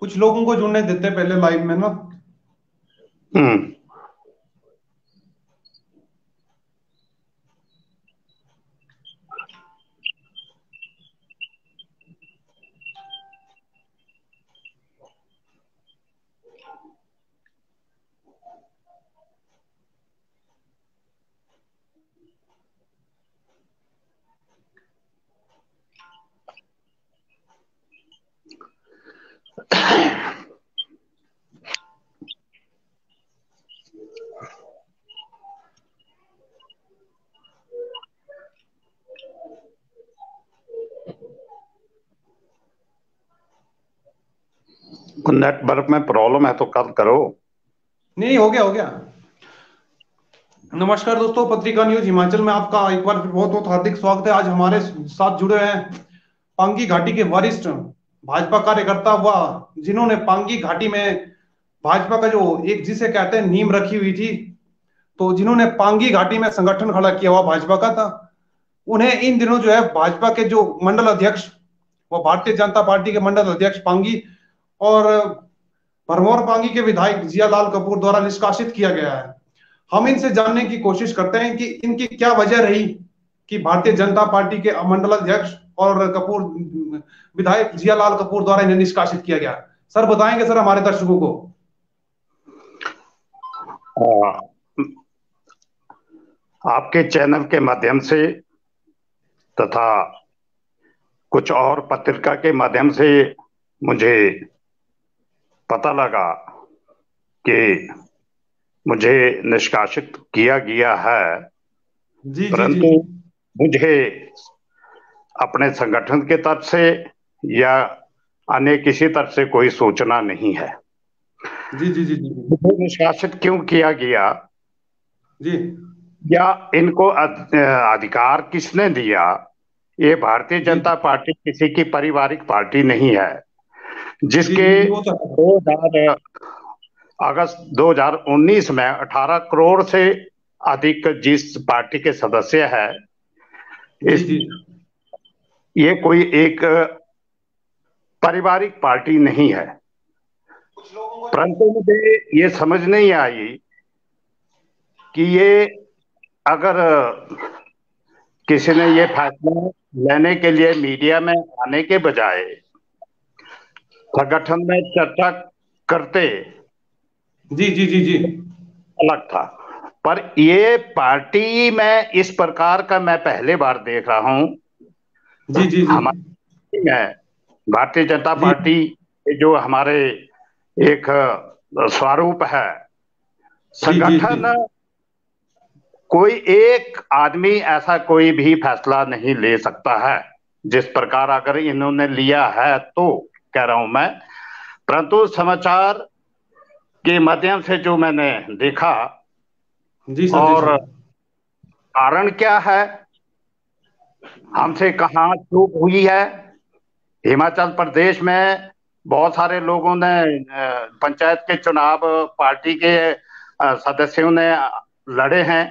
कुछ लोगों को जुड़ने देते हैं पहले लाइव में ना। हम्म। नेटवर्क में प्रॉब्लम है तो कल करो। नहीं, हो गया हो गया। नमस्कार दोस्तों, पत्रिका न्यूज हिमाचल में आपका एक बार फिर बहुत बहुत हार्दिक स्वागत है। आज हमारे साथ जुड़े हैं पांगी घाटी के वरिष्ठ भाजपा कार्यकर्ता हुआ, जिन्होंने पांगी घाटी में भाजपा का जो एक जिसे कहते हैं नींव रखी हुई थी, तो जिन्होंने पांगी घाटी में संगठन खड़ा किया हुआ भाजपा का था, उन्हें इन दिनों जो है भाजपा के जो मंडल अध्यक्ष, वो भारतीय जनता पार्टी के मंडल अध्यक्ष पांगी और भरमौर पांगी के विधायक जियालाल कपूर द्वारा निष्कासित किया गया है। हम इनसे जानने की कोशिश करते हैं कि इनकी क्या वजह रही कि भारतीय जनता पार्टी के मंडल अध्यक्ष और कपूर विधायक जियालाल कपूर द्वारा इन्हें निष्कासित किया गया। सर बताएंगे सर हमारे दर्शकों को। आ, आपके चैनल के माध्यम से तथा कुछ और पत्रिका के माध्यम से मुझे पता लगा कि मुझे निष्कासित किया गया है। जी जी जी परंतु जी मुझे अपने संगठन के तरफ से या अन्य किसी तरफ से कोई सूचना नहीं है। जी जी जी जी मुझे निष्कासित क्यों किया गया जी या इनको अधिकार किसने दिया? ये भारतीय जी जनता पार्टी किसी की पारिवारिक पार्टी नहीं है, जी जिसके जी जी वो तो है। 2000 अगस्त 2019 में 18 करोड़ से अधिक जिस पार्टी के सदस्य है, जी इस जी ये कोई एक पारिवारिक पार्टी नहीं है। कुछ लोगों को जो परंतु मुझे ये समझ नहीं आई कि ये अगर किसी ने ये फैसला लेने के लिए मीडिया में आने के बजाय संगठन में चर्चा करते जी जी जी जी अलग था। पर ये पार्टी में इस प्रकार का मैं पहले बार देख रहा हूं। जी जी जी हमारी में भारतीय जनता जी पार्टी के जो हमारे एक स्वरूप है, जी जी जी संगठन कोई एक आदमी ऐसा कोई भी फैसला नहीं ले सकता है जिस प्रकार अगर इन्होंने लिया है, तो कह रहा हूं मैं। परंतु समाचार के माध्यम से जो मैंने देखा जी सर, जी सर। और कारण क्या है, हमसे कहाँ चूक हुई है। हिमाचल प्रदेश में बहुत सारे लोगों ने पंचायत के चुनाव पार्टी के सदस्यों ने लड़े हैं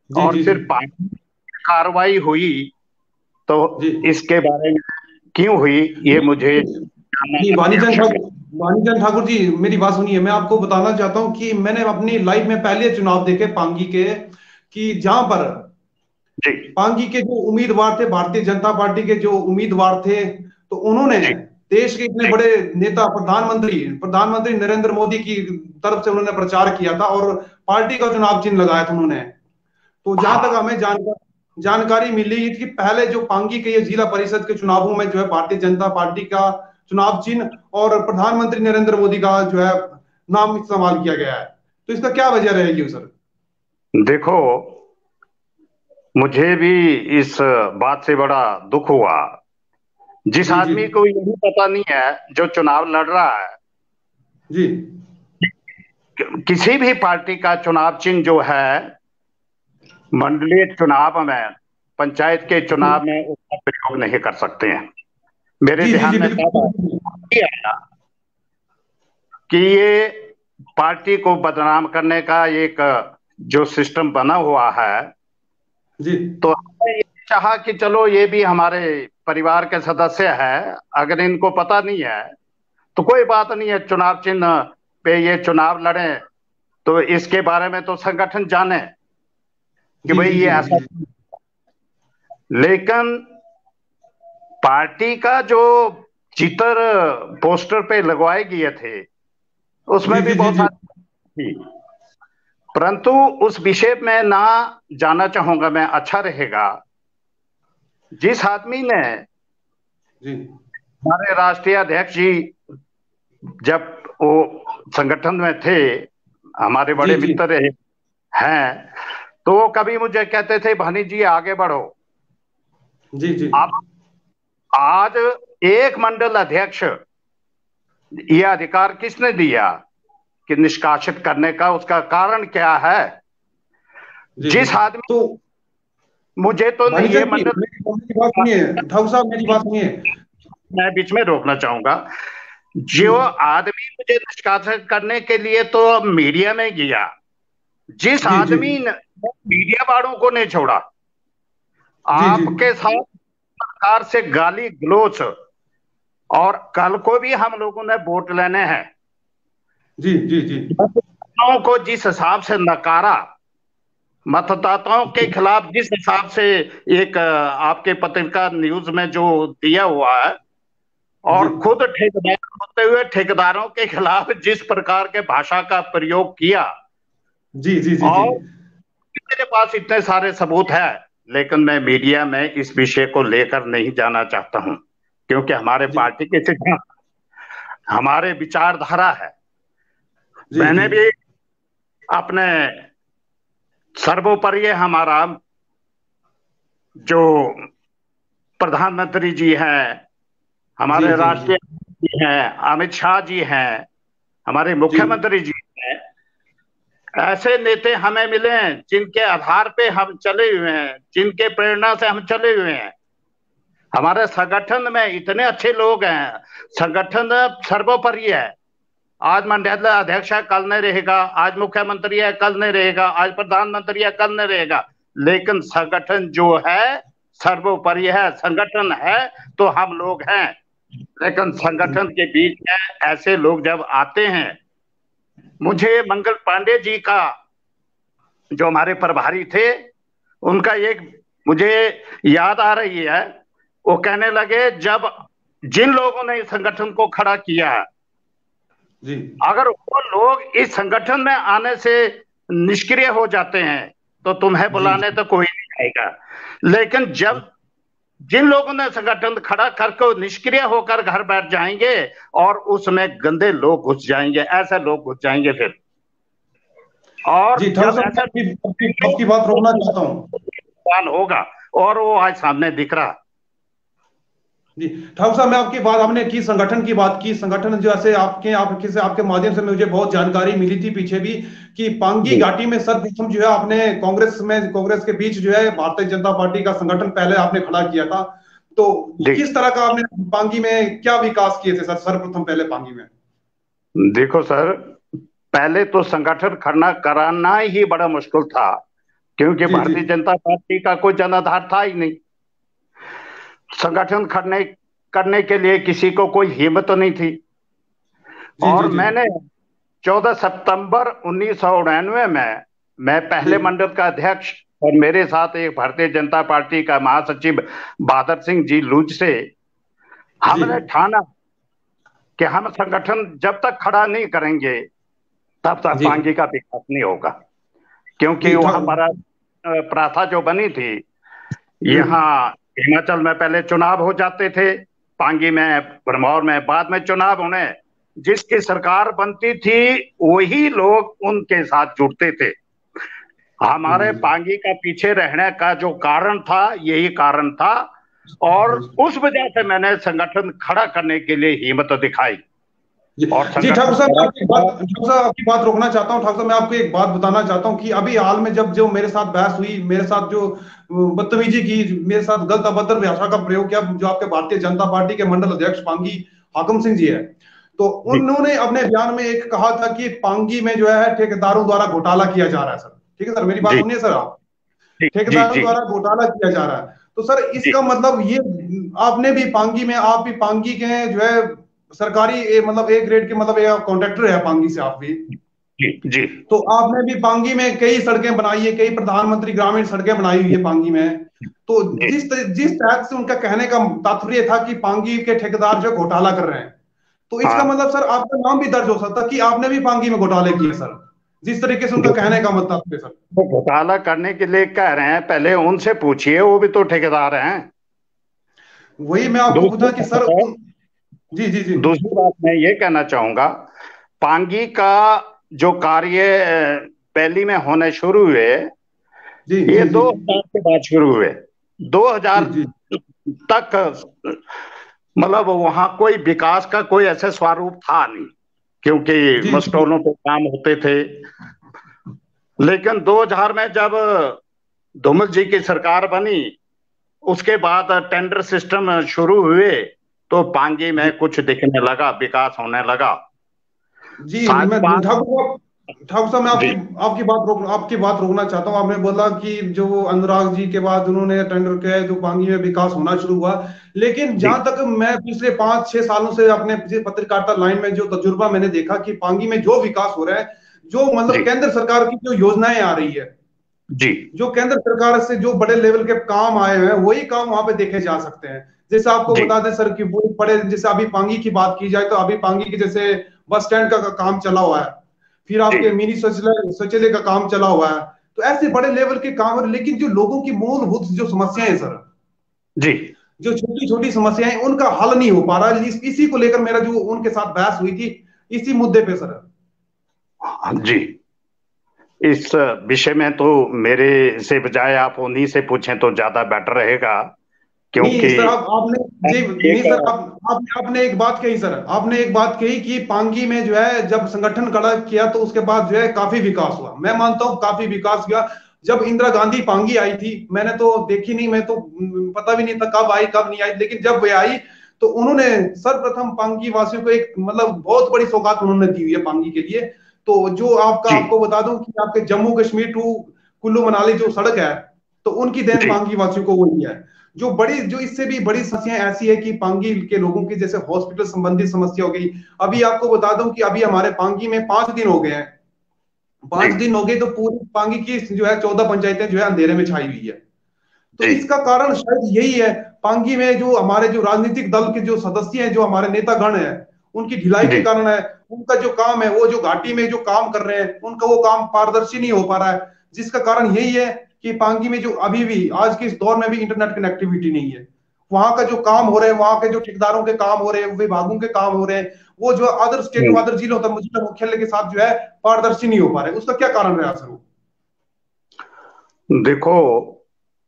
जी और जी जी फिर पार्टी की कार्रवाई हुई, तो जी इसके बारे में क्यों हुई ये मुझे जानना जी अति आवश्यक है। वाणीचंद ठाकुर जी, मेरी बात सुनिए। मैं आपको बताना चाहता हूं कि मैंने अपनी लाइफ में पहले चुनाव देखे पांगी के, कि जहां पर जी पांगी के जो उम्मीदवार थे, भारतीय जनता पार्टी के जो उम्मीदवार थे, तो उन्होंने जी देश के इतने जी बड़े नेता प्रधानमंत्री प्रधानमंत्री नरेंद्र मोदी की तरफ से उन्होंने प्रचार किया था और पार्टी का चुनाव चिन्ह लगाया था उन्होंने। तो जहां तक हाँ हमें जानकारी मिली कि पहले जो पांगी के ये जिला परिषद के चुनावों में जो है भारतीय जनता पार्टी का चुनाव चिन्ह और प्रधानमंत्री नरेंद्र मोदी का जो है नाम इस्तेमाल किया गया है। तो इसका क्या वजह रहेगी सर? देखो, मुझे भी इस बात से बड़ा दुख हुआ। जिस जी जी आदमी को यही पता नहीं है, जो चुनाव लड़ रहा है, जी किसी भी पार्टी का चुनाव चिन्ह जो है मंडलीय चुनाव में, पंचायत के जी चुनाव में उसका प्रयोग नहीं कर सकते हैं। मेरे जी जी ध्यान जी में तब बिल्कुल। आया कि ये पार्टी को बदनाम करने का एक जो सिस्टम बना हुआ है, जी तो हमने ये चाहा कि चलो ये भी हमारे परिवार के सदस्य है, अगर इनको पता नहीं है तो कोई बात नहीं है, चुनाव चिन्ह पे ये चुनाव लड़े, तो इसके बारे में तो संगठन जाने कि जी भाई जी ये जी ऐसा। जी लेकिन पार्टी का जो चित्र पोस्टर पे लगवाए गए थे जी उसमें भी जी जी बहुत जी सारी थी, परंतु उस विषय में ना जाना चाहूंगा मैं, अच्छा रहेगा। जिस आदमी ने, जी हमारे राष्ट्रीय अध्यक्ष जी जब वो संगठन में थे, हमारे जी बड़े जी मित्र रहे हैं, तो वो कभी मुझे कहते थे भानी जी आगे बढ़ो। जी जी अब आज एक मंडल अध्यक्ष, ये अधिकार किसने दिया कि निष्कासित करने का, उसका कारण क्या है? जी जी जिस आदमी, तो मुझे तो नहीं ये भानीचंद जी, मंडल, मेरी बात सुनिए, ठाकुर साहब मेरी बात सुनिए। मैं बीच में रोकना चाहूंगा। जी जो आदमी मुझे निष्कासित करने के लिए तो मीडिया में गया, जिस जी जी आदमी ने मीडिया वालों को नहीं छोड़ा, जी जी आपके साथ सरकार से गाली गलौज, और कल को भी हम लोगों ने वोट लेने हैं, जी जी जी मतदाताओं को जिस हिसाब से नकारा, मतदाताओं के खिलाफ जिस हिसाब से एक आपके पत्रिका न्यूज में जो दिया हुआ है, जी और खुद ठेकेदार होते हुए ठेकेदारों के खिलाफ जिस प्रकार के भाषा का प्रयोग किया, जी जी जी जी और मेरे पास इतने सारे सबूत है, लेकिन मैं मीडिया में इस विषय को लेकर नहीं जाना चाहता हूं, क्योंकि हमारे जी पार्टी के सिद्धांत, हमारे विचारधारा है। जी मैंने जी भी अपने सर्वोपरि हमारा जो प्रधानमंत्री जी हैं, जी हमारे जी जी राष्ट्रीय जी हैं, अमित शाह जी हैं, हमारे जी मुख्यमंत्री जी हैं, ऐसे नेता हमें मिले हैं जिनके आधार पे हम चले हुए हैं, जिनके प्रेरणा से हम चले हुए हैं। हमारे संगठन में इतने अच्छे लोग हैं, संगठन सर्वोपरि है। आज मंडल अध्यक्ष है, कल नहीं रहेगा, आज मुख्यमंत्री है, कल नहीं रहेगा, आज प्रधानमंत्री है, कल नहीं रहेगा, लेकिन संगठन जो है सर्वोपरि है। संगठन है तो हम लोग हैं, लेकिन संगठन के बीच में ऐसे लोग जब आते हैं, मुझे मंगल पांडे जी का, जो हमारे प्रभारी थे, उनका एक मुझे याद आ रही है। वो कहने लगे जब जिन लोगों ने इस संगठन को खड़ा किया है, जी अगर वो लोग इस संगठन में आने से निष्क्रिय हो जाते हैं तो तुम्हें जी बुलाने तो कोई नहीं आएगा, लेकिन जब जिन लोगों ने संगठन खड़ा करके निष्क्रिय होकर घर बैठ जाएंगे और उसमें गंदे लोग घुस जाएंगे, ऐसे लोग घुस जाएंगे फिर। और जी ठाकुर जब साहब, ऐसा आपकी बात रोकना चाहता हूँ। होगा, और वो आज सामने दिख रहा। जी ठाकुर साहब, मैं आपकी बात, आपने की संगठन की बात की, संगठन जो ऐसे आपके से आपके माध्यम से मुझे बहुत जानकारी मिली थी पीछे भी, कि पांगी जी घाटी में सर्वप्रथम जो है आपने कांग्रेस के बीच जो है भारतीय जनता पार्टी का संगठन पहले आपने खड़ा किया था। तो जी किस तरह का आपने पांगी में क्या विकास किए थे सर, सर्वप्रथम पहले पांगी में? देखो सर, पहले तो संगठन खड़ा कराना ही बड़ा मुश्किल था, क्योंकि जी जी भारतीय जनता पार्टी का कोई जनाधार था ही नहीं। संगठन खड़ने करने के लिए किसी को कोई हिम्मत नहीं थी। जी जी और जी मैंने 14 सितंबर 1999 में, मैं जी पहले मंडल का अध्यक्ष, और मेरे साथ एक भारतीय जनता पार्टी का महासचिव बहादुर सिंह जी लूज से, जी हमने ठाना कि हम संगठन जब तक खड़ा नहीं करेंगे तब तक जी पांगी का विकास नहीं होगा, क्योंकि जी वहां पर प्रथा जो बनी थी, हम्म, यहाँ हिमाचल में पहले चुनाव हो जाते थे, पांगी में, भरमौर में बाद में चुनाव होने, जिसकी सरकार बनती थी वही लोग उनके साथ जुड़ते थे। हमारे हम्म, पांगी का पीछे रहने का जो कारण था, यही कारण था, और उस वजह से मैंने संगठन खड़ा करने के लिए हिम्मत दिखाई। जी और जी ठाकुर संगठन साहब, मैं खड़ा आपकी बात, ठाकुर साहब आपकी बात रोकना चाहता हूँ। ठाकुर साहब, मैं आपको एक बात बताना चाहता हूँ कि अभी हाल में जब जो मेरे साथ बहस हुई, मेरे साथ जो बदतमीजी की, मेरे साथ गलत अभद्र भाषा का प्रयोग किया, जो आपके भारतीय जनता पार्टी के मंडल अध्यक्ष पांगी हाकम सिंह जी है, तो जी उन्होंने अपने बयान में एक कहा था कि पांगी में जो है ठेकेदारों द्वारा घोटाला किया जा रहा है। सर ठीक है सर, मेरी बात जी सुनिए सर आप, जी जी ठेकेदारों जी द्वारा घोटाला किया जा रहा है, तो सर जी इसका मतलब ये, आपने भी पांगी में, आप भी पांगी के जो है सरकारी मतलब ए ग्रेड के मतलब कॉन्ट्रैक्टर है पांगी से आप भी। जी जी तो आपने भी पांगी में कई सड़कें बनाई है, कई प्रधानमंत्री ग्रामीण सड़कें बनाई हुई है पांगी में। तो जी जिस टाइप से उनका कहने का तात्पर्य था कि पांगी के ठेकेदार जो घोटाला कर रहे हैं, तो इसका हाँ। मतलब सर आपका नाम भी दर्ज हो सकता है कि आपने भी पांगी में घोटाले किए सर, जिस तरीके से उनका कहने का मतलब तात्पर्य सर। वो घोटाला करने के लिए कह रहे हैं, पहले उनसे पूछिए, वो भी तो ठेकेदार हैं। वही मैं आपको दूसरी पूछा कि सर बात है, जी जी जी दूसरी बात मैं ये कहना चाहूंगा, पांगी का जो कार्य पहली में होने शुरू हुए, जी ये जी जी 2000 के बाद शुरू हुए। 2000 जी जी तक मतलब वहां कोई विकास का कोई ऐसा स्वरूप था नहीं, क्योंकि जी जी मस्टोलों पे काम होते थे। लेकिन 2000 में जब धूमल जी की सरकार बनी, उसके बाद टेंडर सिस्टम शुरू हुए, तो पांगी में जी कुछ दिखने लगा, विकास होने लगा। जी सात मैं पांच ठाकुर साहब मैं जी आपकी बात रोकना चाहता हूँ। आपने बोला कि जो अनुराग जी के बाद उन्होंने टेंडर किया है, जो पांगी में विकास होना शुरू हुआ। लेकिन जी जहां तक मैं पिछले 5-6 सालों से अपने पत्रकारिता लाइन में जो तजुर्बा मैंने देखा कि पांगी में जो विकास हो रहा है, जो जी मतलब केंद्र सरकार की जो योजनाएं आ रही है, जी जो केंद्र सरकार से जो बड़े लेवल के काम आए हैं, वही काम वहां पे देखे जा सकते हैं। जैसे आपको जी बता दें सर कि वो बड़े, जैसे अभी पांगी की बात की जाए तो अभी पांगी के जैसे बस स्टैंड का काम चला हुआ है, फिर जी आपके मिनी शौचालय का काम चला हुआ है। तो ऐसे बड़े लेवल के काम है, लेकिन जो लोगों की मूलभूत जो समस्याएं हैं सर, जी जो छोटी छोटी समस्याएं उनका हल नहीं हो पा रहा है। इसी को लेकर मेरा जो उनके साथ बहस हुई थी, इसी मुद्दे पे सर। जी। इस विषय में तो मेरे से बजाय आप उन्हीं से पूछें तो ज्यादा बेटर रहेगा, नहीं क्योंकि सर, आप आपने जी नहीं एक सर, आपने एक बात कही सर, आपने एक बात कही कि पांगी में जो है जब संगठन खड़ा किया तो उसके बाद जो है काफी विकास हुआ। मैं मानता हूँ काफी विकास हुआ। जब इंदिरा गांधी पांगी आई थी, मैंने तो देखी नहीं, मैं तो पता भी नहीं था कब आई कब नहीं आई, लेकिन जब वे आई तो उन्होंने सर्वप्रथम पांगी वासियों को एक मतलब बहुत बड़ी सौगात उन्होंने दी हुई है पांगी के लिए। तो जो जी आपको बता दूं कि आपके जम्मू कश्मीर टू कुल्लू मनाली जो सड़क है, तो उनकी देन जी पांगी वासियों को हुई है। जो इससे भी बड़ी समस्याएं ऐसी है कि पांगी के लोगों की जैसे हॉस्पिटल संबंधित समस्या हो गई। अभी आपको बता दूं कि अभी हमारे पांगी में 5 दिन हो गए हैं, जी 5 दिन हो गए तो पूरी पांगी की जो है 14 पंचायतें जो है अंधेरे में छाई हुई है। तो जी इसका कारण शायद यही है, पांगी में जो हमारे जो राजनीतिक दल के जो सदस्य हैं, जो हमारे नेतागण हैं, उनकी ढिलाई के जी कारण है। उनका जो काम है, वो जो घाटी में जो काम कर रहे हैं, उनका वो काम पारदर्शी नहीं हो पा रहा है। जिसका कारण यही है कि पांगी में जो अभी भी आज के इस दौर में भी इंटरनेट कनेक्टिविटी नहीं है। वहां का जो काम हो रहे हैं, वहां के जो ठेकेदारों के काम हो रहे हैं, विभागों के काम हो रहे हैं, वो जो अदर स्टेटों हम्म। अदर जिलों तक जिला मुख्यालय के साथ जो है पारदर्शी नहीं हो पा रहे। उसका क्या कारण रहा सर? देखो,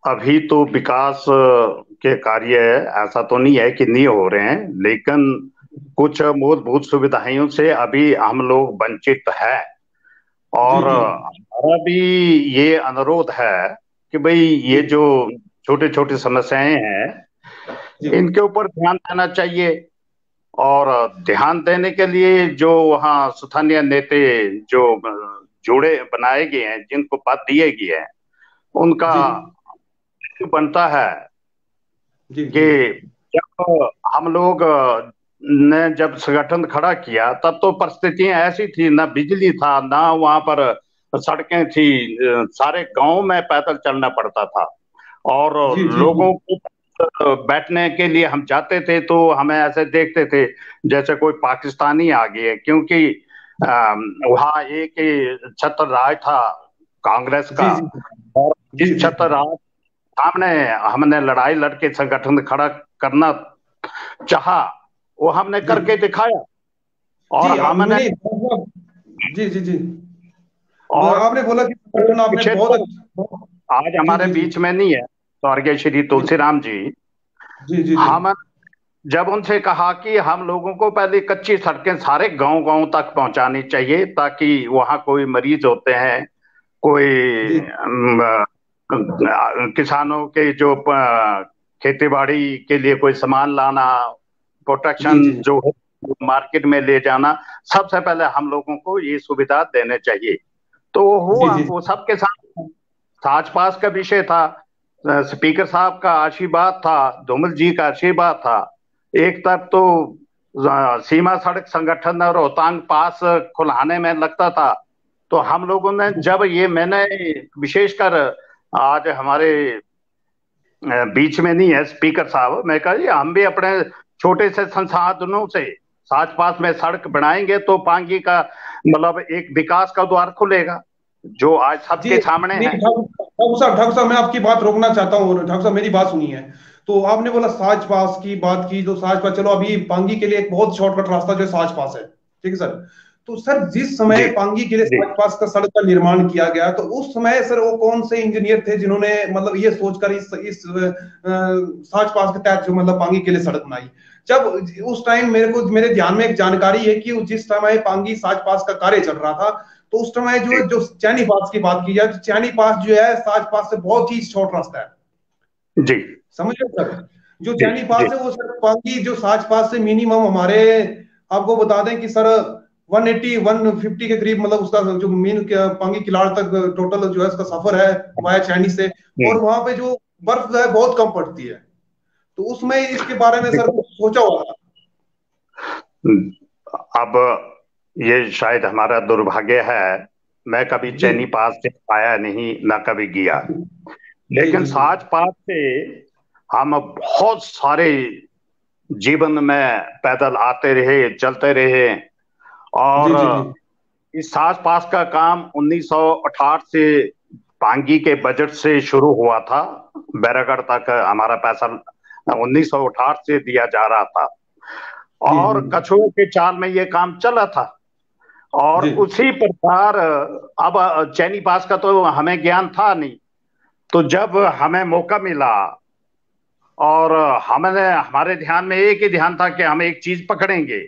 अभी तो विकास के कार्य ऐसा तो नहीं है कि नहीं हो रहे हैं, लेकिन कुछ मूलभूत सुविधाओं से अभी हम लोग वंचित है। जी और जी हमारा भी ये अनुरोध है कि भाई ये जी जो छोटी छोटी समस्याएं हैं, जी इनके ऊपर ध्यान देना चाहिए। और ध्यान देने के लिए जो वहाँ स्थानीय नेता जो जोड़े बनाए गए हैं, जिनको पद दिए गए हैं, उनका जी बनता है जी जी कि जब हम लोग ने जब संगठन खड़ा किया, तब तो परिस्थितियां ऐसी थी, ना बिजली था, ना वहां पर सड़कें थी, सारे गांव में पैदल चलना पड़ता था। और जी जी जी लोगों को बैठने के लिए हम जाते थे तो हमें ऐसे देखते थे जैसे कोई पाकिस्तानी आ गए, क्योंकि वहाँ एक ही छत्र राज था कांग्रेस जी का। जी और जी इस जी छत्र राज सामने हमने लड़ाई लड़के संगठन खड़ा करना चाहा, वो हमने जी करके दिखाया। और जी हमने नहीं जी जी जी और आपने बोला कि एक संगठन आपने पीछे बहुत तो अच्छा। आज जी हमारे जी जी बीच में नहीं है, स्वर्गीय श्री जी तुलसीराम जी। जी जी जी हम जब उनसे कहा कि हम लोगों को पहले कच्ची सड़कें सारे गांव गांव तक पहुंचानी चाहिए, ताकि वहां कोई मरीज होते हैं, कोई जी किसानों के जो खेती बाड़ी के लिए कोई सामान लाना, जी प्रोटेक्शन जी जो है मार्केट में ले जाना, सबसे पहले हम लोगों को ये सुविधा देने चाहिए। तो वो जी हुआ, जी वो सबके साथ साच पास का विषय था। स्पीकर साहब का आशीर्वाद था, धूमल जी का आशीर्वाद था। एक तरफ तो सीमा सड़क संगठन और रोहतांग पास खुलाने में लगता था। तो हम लोगों ने जब ये मैंने विशेषकर आज हमारे बीच में नहीं है स्पीकर साहब, मैं कहा ये हम भी अपने छोटे से संसाधनों से साच पास में सड़क बनाएंगे तो पांगी का मतलब एक विकास का द्वार खुलेगा जो आज जी सबके सामने नहीं, है। ठाकुर साहब मैं आपकी बात रोकना चाहता हूँ। ठाकुर साहब मेरी बात सुनिए। तो आपने बोला साच पास की बात की, तो साच पास चलो, अभी पांगी के लिए एक बहुत शॉर्टकट रास्ता जो है साच पास है, ठीक है सर। तो सर जिस समय जी पांगी के लिए जी साच पास का सड़क का निर्माण किया गया, तो उस समय सर वो कौन से इंजीनियर थे जिन्होंने मतलब ये सोचकर इस साच पास के तहत जो मतलब पांगी के लिए सड़क बनाई। जब उस टाइम मेरे ध्यान में एक जानकारी है कि जिस समय पांगी साच पास का कार्य चल रहा था, तो उस समय जी जो चैनी पास की बात की जाए, तो चैनी पास जो है साच पास से बहुत ही शॉर्ट रास्ता है, जी समझ रहे हो सर। जो जी चैनी जी पास है वो सर पांगी जो साच पास से मिनिमम हमारे, आपको बता दें कि सर 180 150 के करीब मतलब उसका जो मीन पांगी किलाड़ तक टोटल जो है उसका सफर है वाया चैनी से। और हम्म, वहां पे जो बर्फ है बहुत कम पड़ती है। तो उसमें इसके बारे में सर देखो कुछ सोचा होगा। अब ये शायद हमारा दुर्भाग्य है, मैं कभी जी चैनी पास से आया नहीं ना कभी गया, जी लेकिन जी जी साच पास से हम बहुत सारे जीवन में पैदल आते रहे चलते रहे। और जी जी जी इस साच पास का काम 1968 से पांगी के बजट से शुरू हुआ था। बैरागढ़ तक हमारा पैसा 1968 से दिया जा रहा था जी और जी कछुए के चाल में ये काम चला था। और जी उसी प्रकार अब चैनी पास का तो हमें ज्ञान था नहीं, तो जब हमें मौका मिला और हमने हमारे ध्यान में एक ही ध्यान था कि हम एक चीज पकड़ेंगे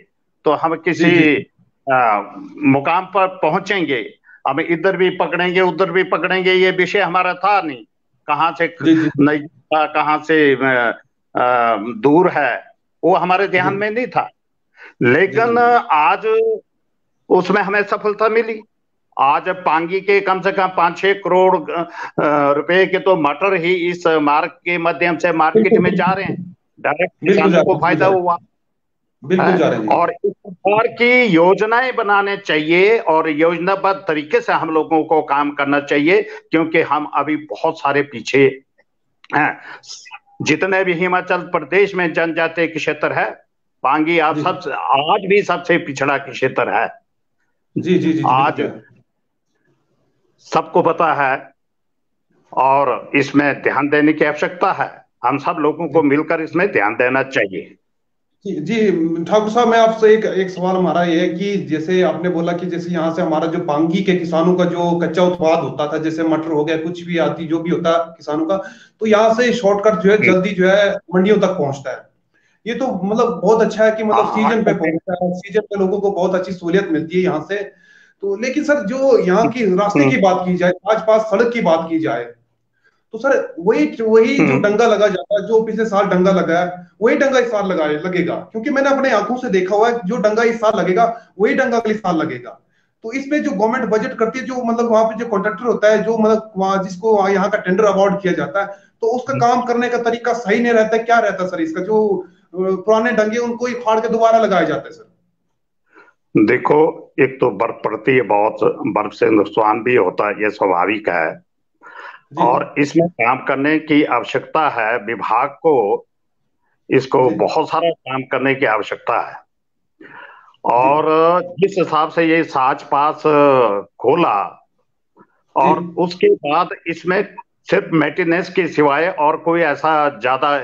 तो हम जी किसी जी मुकाम पर पहुंचेंगे। हम इधर भी पकड़ेंगे उधर भी पकड़ेंगे ये विषय हमारा था नहीं, कहाँ से जी जी नहीं था कहाँ से दूर है वो हमारे जी ध्यान में नहीं था। जी जी लेकिन जी आज उसमें हमें सफलता मिली। आज पांगी के कम से कम 5-6 करोड़ रुपए के तो मटर ही इस मार्ग के माध्यम से मार्केट बिल्कुल में जा बिल्कुल रहे हैं। डायरेक्ट बिल्कुल जा किसानों रहे को हैं, बिल्कुल फायदा जा रहे हुआ हैं, बिल्कुल है। जा रहे हैं और जी। इस प्रकार की योजनाएं बनाने चाहिए और योजनाबद्ध तरीके से हम लोगों को काम करना चाहिए, क्योंकि हम अभी बहुत सारे पीछे हैं। जितने भी हिमाचल प्रदेश में जनजातीय क्षेत्र है, पांगी आप जी सब आज भी सबसे पिछड़ा क्षेत्र है। जी जी जी जी आज बिल्कुल है। सबको पता है और इसमें ध्यान देने की आवश्यकता है। हम सब लोगों को जी मिलकर इसमें ध्यान देना चाहिए। जी जी, ठाकुर साहब मैं आपसे एक एक सवाल हमारा ये है कि जैसे आपने बोला कि जैसे यहाँ से हमारा जो पांगी के किसानों का जो कच्चा उत्पाद होता था, जैसे मटर हो गया, कुछ भी आती जो भी होता किसानों का, तो यहाँ से शॉर्टकट जो है हम्म, जल्दी जो है मंडियों तक पहुंचता है। ये तो मतलब बहुत अच्छा है कि मतलब हाँ सीजन पे पहुंचता है, सीजन पे लोगों को बहुत अच्छी सहूलियत मिलती है यहाँ से। तो लेकिन सर जो यहाँ की रास्ते हम्म, की बात की जाए, आस पास सड़क की बात की जाए, तो सर वही वही जो हम्म, डंगा लगा जाता है, जो पिछले साल डंगा लगा है, वही डंगा इस साल लगेगा, क्योंकि मैंने अपने आंखों से देखा हुआ है, जो डंगा इस साल लगेगा वही डंगा अगले साल लगेगा। तो इसमें जो गवर्नमेंट बजट करती है, जो मतलब वहां पे जो कॉन्ट्रैक्टर होता है, जो मतलब वहां जिसको यहाँ का टेंडर अवार्ड किया जाता है, तो उसका काम करने का तरीका सही नहीं रहता है। क्या रहता है सर इसका, जो पुराने डंगे उनको ही फाड़ के दोबारा लगाए जाते हैं सर। देखो, एक तो बर्फ पड़ती है बहुत, बर्फ से नुकसान भी होता है, ये स्वाभाविक है। जी और इसमें काम करने की आवश्यकता है विभाग को, इसको जी बहुत सारा काम करने की आवश्यकता है। जी और जिस हिसाब से ये साच पास खोला जी और उसके बाद इसमें सिर्फ मेंटेनेंस के सिवाय और कोई ऐसा ज्यादा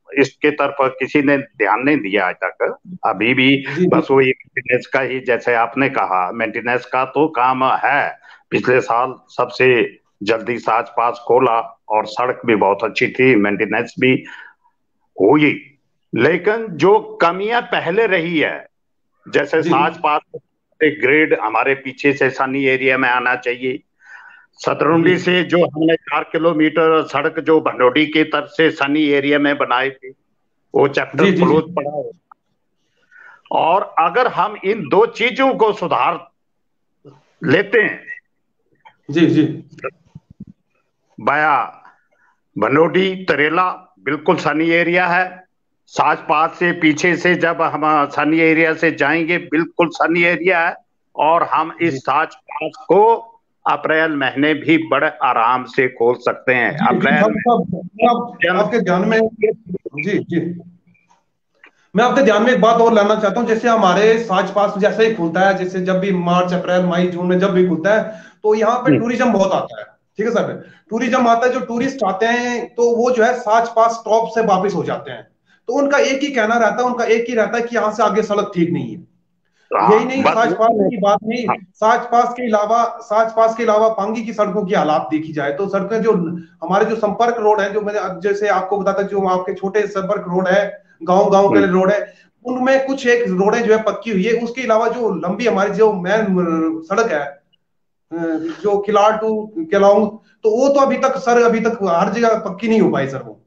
इसके तरफ किसी ने ध्यान नहीं दिया आज तक। अभी भी जी जी बस वही मेंटेनेंस का ही, जैसे आपने कहा मेंटेनेंस का तो काम है। पिछले साल सबसे जल्दी साच पास खोला और सड़क भी बहुत अच्छी थी, मेंटेनेंस भी हुई। लेकिन जो कमियां पहले रही है, जैसे जी साच पास ग्रेड हमारे पीछे से सनी एरिया में आना चाहिए। जी सतरुंडी से जो हमने 4 किलोमीटर सड़क जो भंडोडी की तरफ से सनी एरिया में बनाई थी, वो चैप्टर जी जी जी क्लोज पड़ा है। और अगर हम इन दो चीजों को सुधार लेते हैं, जी जी बया भनोडी तरेला बिल्कुल सनी एरिया है, साज पास से पीछे से जब हम सनी एरिया से जाएंगे, बिल्कुल सनी एरिया है, और हम जी इस साज पास को अप्रैल महीने भी बड़े आराम से खोल सकते हैं। जी जी अप्रैल ठाकुर साहब, मैं आपके ध्यान में, जी जी, मैं आपके ध्यान में एक बात और लाना चाहता हूँ। जैसे हमारे साज पास जैसे ही खुलता है, जैसे जब भी मार्च अप्रैल मई जून में जब भी खुलता है, तो यहाँ पे में टूरिज्म बहुत आता है। ठीक है सर, टूरिज्म आता है, जो टूरिस्ट आते हैं तो वो जो है साज पास टॉप से वापिस हो जाते हैं। तो उनका एक ही कहना रहता है, उनका एक ही रहता है कि यहाँ से आगे सड़क ठीक नहीं है। यही हाँ, नहीं, बस साज वो, पास की बात नहीं, हाँ, साज पास के अलावा पांगी की सड़कों की हालात देखी जाए तो सड़कें जो हमारे जो संपर्क रोड है, जो मैंने जैसे आपको बताता, जो आपके छोटे संपर्क रोड है, गांव गांव के रोड है, उनमें कुछ एक रोडें जो है पक्की हुई है। उसके अलावा जो लंबी हमारी जो मेन सड़क है, जो किलाड़ टू केलाऊं, तो वो तो अभी तक सर, अभी तक हर जगह पक्की नहीं हो पाई सर वो।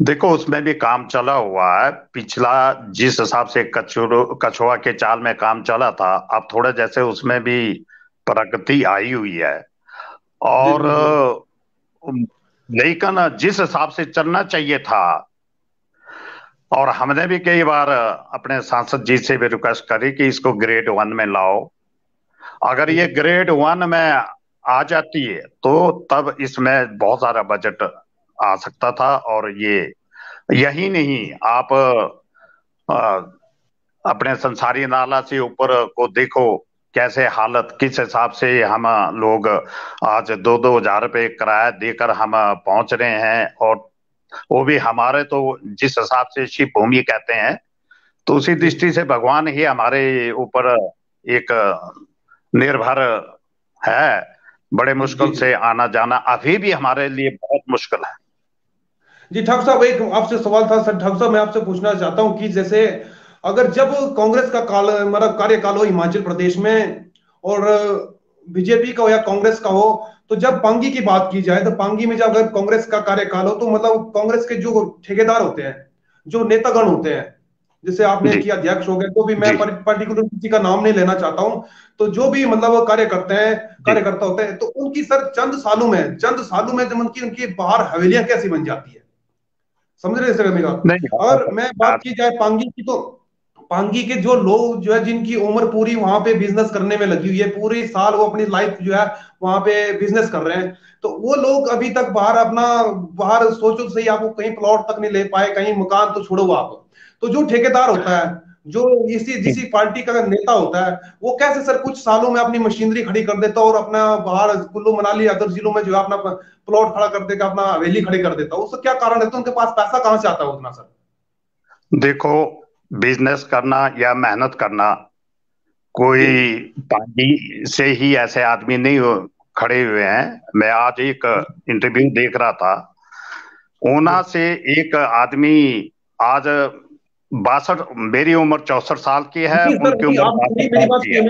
देखो उसमें भी काम चला हुआ है। पिछला जिस हिसाब से कछुआ के चाल में काम चला था, अब थोड़ा जैसे उसमें भी प्रगति आई हुई है। जी और जी जी लेकिन जिस हिसाब से चलना चाहिए था, और हमने भी कई बार अपने सांसद जी से भी रिक्वेस्ट करी कि इसको ग्रेड वन में लाओ। अगर जी ये ग्रेड वन में आ जाती है तो तब इसमें बहुत सारा बजट आ सकता था। और ये यही नहीं, आप अपने संसारी नाला से ऊपर को देखो, कैसे हालत, किस हिसाब से हम लोग आज 2-2 हजार रुपये किराया देकर हम पहुंच रहे हैं। और वो भी हमारे तो जिस हिसाब से शिव भूमि कहते हैं, तो उसी जी दृष्टि से भगवान ही हमारे ऊपर एक निर्भर है। बड़े जी मुश्किल जी से आना जाना अभी भी हमारे लिए बहुत मुश्किल है। जी ठाकुर साहब, एक आपसे सवाल था सर। ठाकुर साहब, मैं आपसे पूछना चाहता हूं कि जैसे अगर जब कांग्रेस का काल, मतलब कार्यकाल हो हिमाचल प्रदेश में, और बीजेपी का हो या कांग्रेस का हो, तो जब पांगी की बात की जाए, तो पांगी में जब अगर कांग्रेस का कार्यकाल हो, तो मतलब कांग्रेस के जो ठेकेदार होते हैं, जो नेतागण होते हैं, जैसे आपने जी, किया अध्यक्ष हो गए, तो भी मैं जी, पर्टिकुलर किसी का नाम नहीं लेना चाहता हूं, तो जो भी मतलब वो कार्य करते हैं, जी। कार्यकर्ता होते हैं, तो उनकी सर चंद सालों में जब उनकी बाहर हवेलियां कैसी बन जाती है, समझ रहे हैं सर मेरी बात। नहीं, और मैं बात की जाए पांगी की, तो पांगी के जो लोग जो है, जिनकी उम्र पूरी वहां पे बिजनेस करने में लगी हुई है, पूरी साल वो अपनी लाइफ जो है वहां पे बिजनेस कर रहे हैं, तो वो लोग अभी तक बाहर सोचो तो सही, आपको कहीं प्लॉट तक नहीं ले पाए, कहीं मकान तो छोड़ो आप। तो जो ठेकेदार होता है, जो इसी जिसी पार्टी का नेता होता है, वो कैसे सर कुछ सालों में अपनी मशीनरी खड़ी कर देता और अपना बाहर कुल्लू मनाली अदर जिलों में जो है अपना प्लॉट खड़ा कर देगा, अपना हवेली खड़ी कर देता है, उसका क्या कारण रहता है? उनके पास पैसा कहां से आता है उतना सर? देखो, बिजनेस करना या मेहनत करना, कोई जी पार्टी से ही ऐसे आदमी नहीं खड़े हुए हैं। मैं आज एक जी इंटरव्यू देख रहा था, जी ऊना से एक आदमी आज 62, मेरी उम्र 64 साल की है, नहीं सर, उनकी नहीं उम्र आप बासठ नहीं, मेरी साल बात की सुनिए, है।